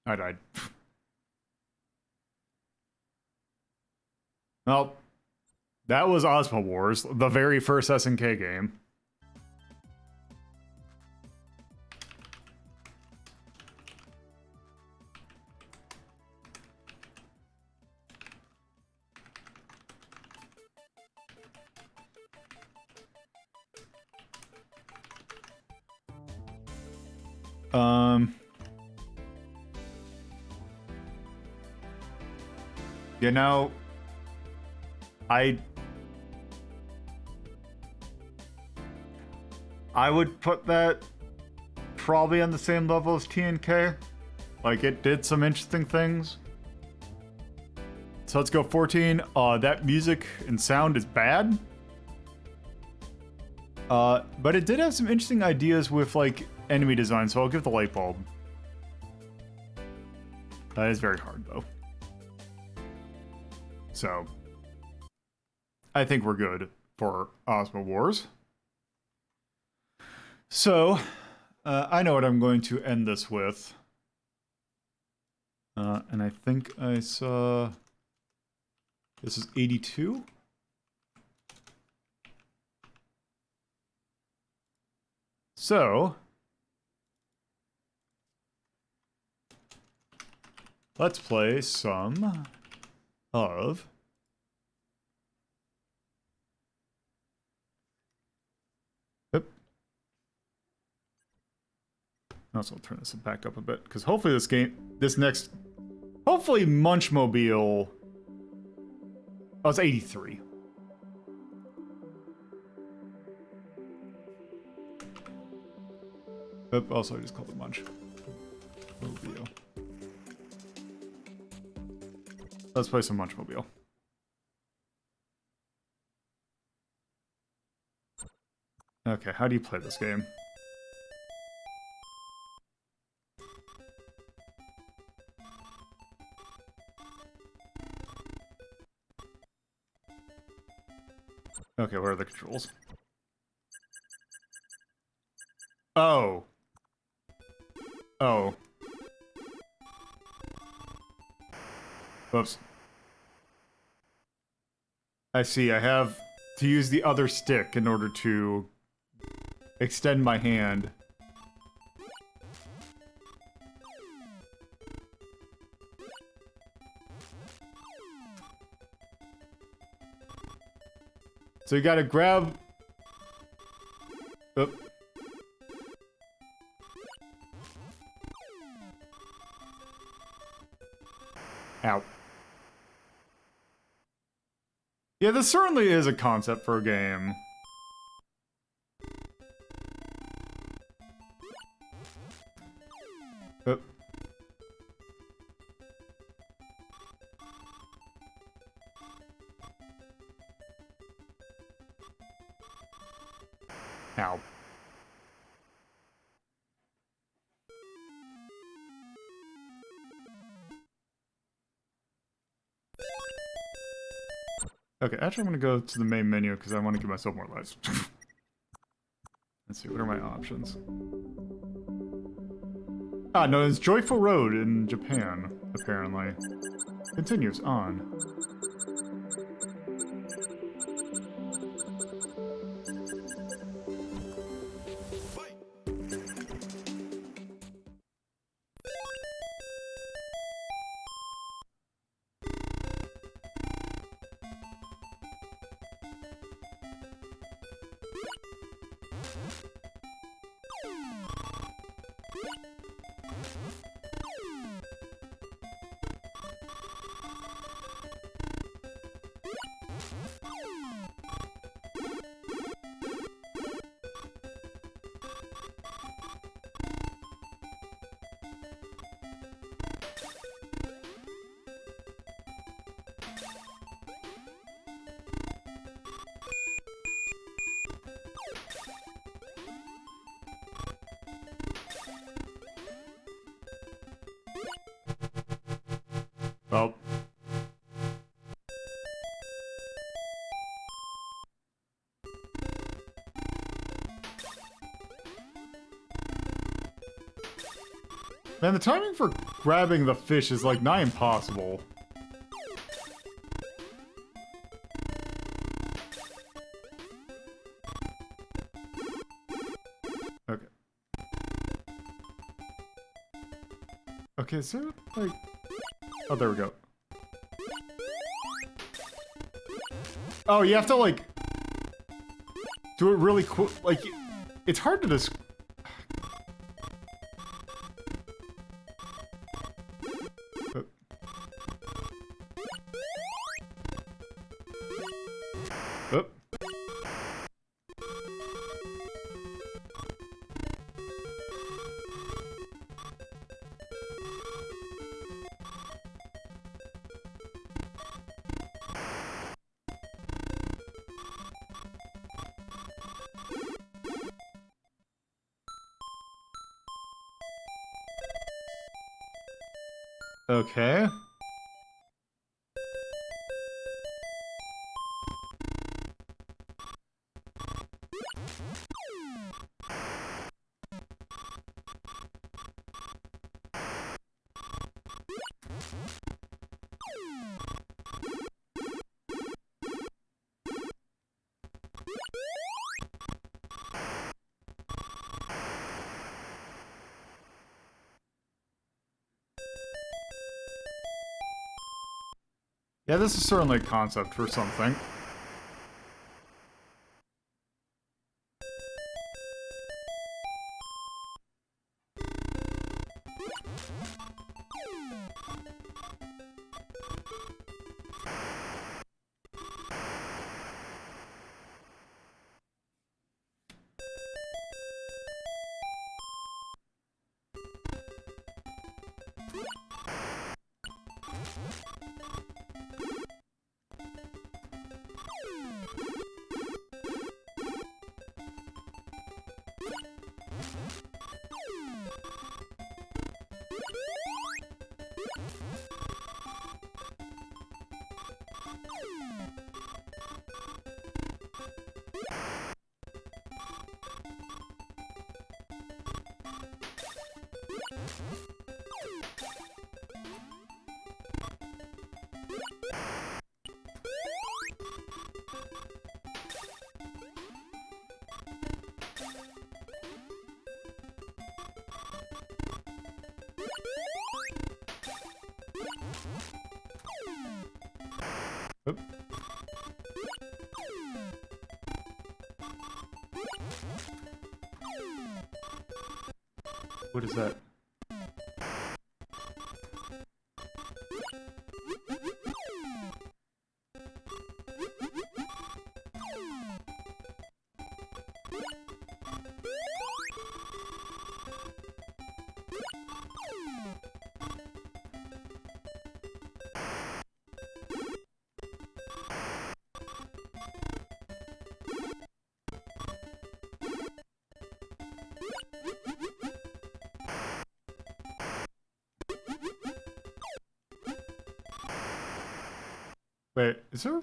I died. Well, that was Ozma Wars, the very first SNK game. You know, I would put that probably on the same level as TNK. Like, it did some interesting things. So let's go 14. That music and sound is bad. But it did have some interesting ideas with, like, enemy design, so I'll give the light bulb. That is very hard, though. So, I think we're good for Ozma Wars. So, I know what I'm going to end this with. And I think I saw... This is 82? So... let's play some of... Yep. Also, I'll turn this back up a bit, because hopefully hopefully Munch Mobile... Oh, it's 83. Also, I just called it Munch Mobile. Let's play some Munch Mobile. Okay, how do you play this game? Okay, what are the controls? Oh. Oh. Whoops. I see, I have to use the other stick in order to extend my hand. So you gotta grab... Oop. Ow. Yeah, this certainly is a concept for a game. Oop. Ow. Okay, actually I'm gonna go to the main menu because I want to give myself more lives. Let's see, what are my options? Ah, no, it's Joyful Road in Japan, apparently. Continues on. Well. Man, the timing for grabbing the fish is like nigh impossible. Okay. Okay, so like... Oh, there we go. Oh, you have to, like... do it really quick. Like, it's hard to describe. Oop. Okay. Yeah, this is certainly a concept for something. Oop. What is that? Wait, is there?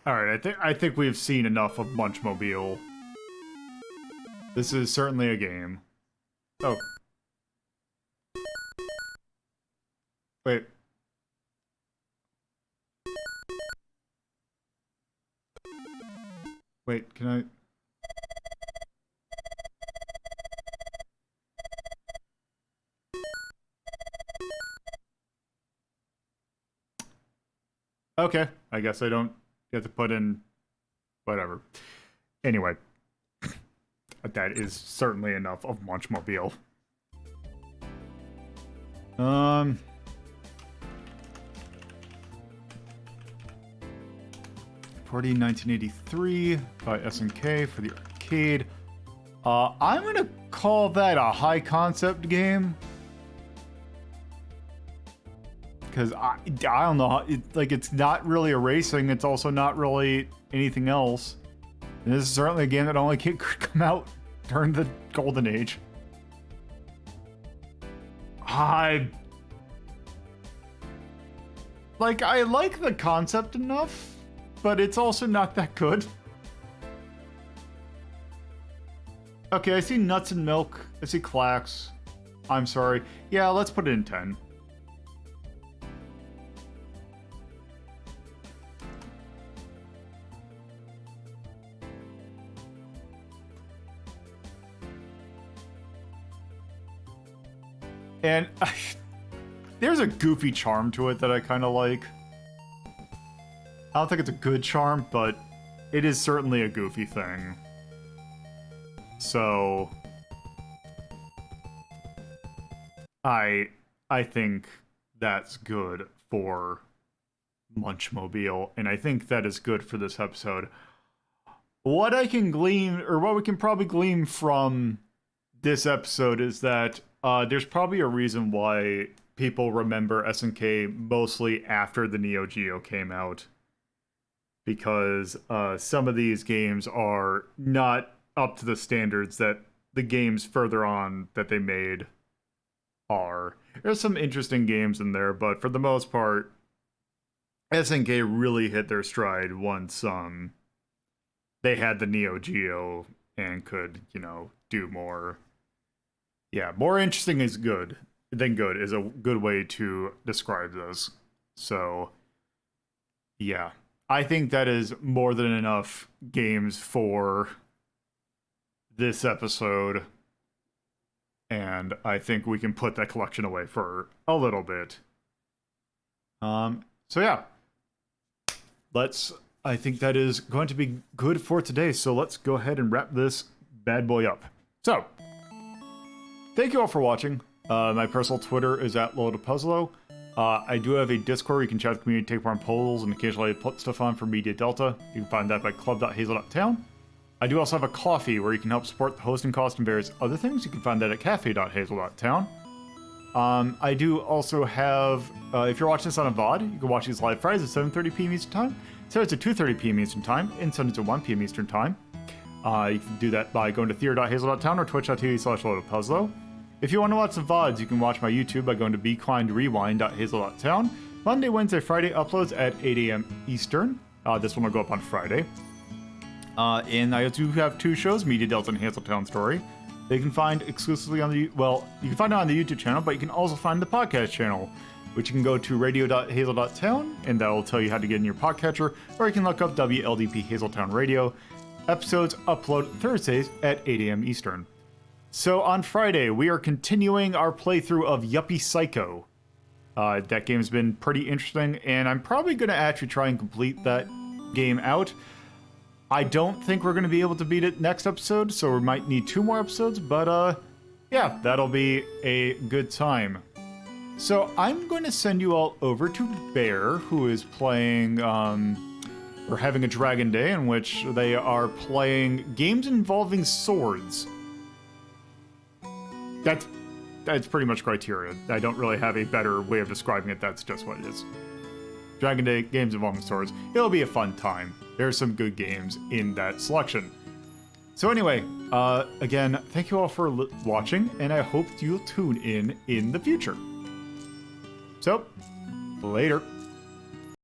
All right, I think we've seen enough of Munch Mobile. This is certainly a game. Oh. Wait. Wait, can I... Okay, I guess I don't get to put in whatever. Anyway, that is certainly enough of Munch Mobile. Party 1983 by SNK for the arcade. I'm gonna call that a high concept game. Because I don't know, it's not really a racing, it's also not really anything else. And this is certainly a game that only could come out during the Golden Age. I like the concept enough, but it's also not that good. Okay, I see Nuts and Milk, I see Clacks. I'm sorry. Yeah, let's put it in 10. And there's a goofy charm to it that I kind of like. I don't think it's a good charm, but it is certainly a goofy thing. So I think that's good for Munch Mobile, and I think that is good for this episode. What I can glean, or what we can probably glean from this episode, is that there's probably a reason why people remember SNK mostly after the Neo Geo came out. Because some of these games are not up to the standards that the games further on that they made are. There's some interesting games in there, but for the most part, SNK really hit their stride once they had the Neo Geo and could, do more. Yeah, more interesting is good than good is a good way to describe this. So, yeah. I think that is more than enough games for this episode. And I think we can put that collection away for a little bit. So yeah. I think that is going to be good for today. So let's go ahead and wrap this bad boy up. So, thank you all for watching. My personal Twitter is at @LoadAPuzzlo. I do have a Discord where you can chat with the community, take part in polls, and occasionally put stuff on for Media Delta. You can find that by club.hazel.town. I do also have a coffee where you can help support the hosting cost and various other things. You can find that at cafe.hazel.town. I do also have, if you're watching this on a VOD, you can watch these live Fridays at 7:30 p.m. Eastern Time, Saturdays at 2:30 p.m. Eastern Time, and Sundays at 1 p.m. Eastern Time. You can do that by going to theater.hazel.town or twitch.tv/LoadAPuzzlo. If you want to watch the VODs, you can watch my YouTube by going to BeKindRewind.hazel.town. Monday, Wednesday, Friday uploads at 8 a.m. Eastern. This one will go up on Friday. And I do have 2 shows, Media Delta and Hazeltown Story. They can find exclusively on the, well, you can find it on the YouTube channel, but you can also find the podcast channel, which you can go to radio.hazel.town, and that will tell you how to get in your podcatcher, or you can look up WLDP Hazeltown Radio. Episodes upload Thursdays at 8 a.m. Eastern. So on Friday, we are continuing our playthrough of Yuppie Psycho. That game's been pretty interesting, and I'm probably going to actually try and complete that game out. I don't think we're going to be able to beat it next episode, so we might need 2 more episodes, but yeah, that'll be a good time. So I'm going to send you all over to Bear, who is playing, we're having a Dragon Day in which they are playing games involving swords. That's pretty much criteria. I don't really have a better way of describing it. That's just what it is. Dragon Day, games involving swords. It'll be a fun time. There's some good games in that selection. So anyway, again, thank you all for watching, and I hope you'll tune in the future. So, later.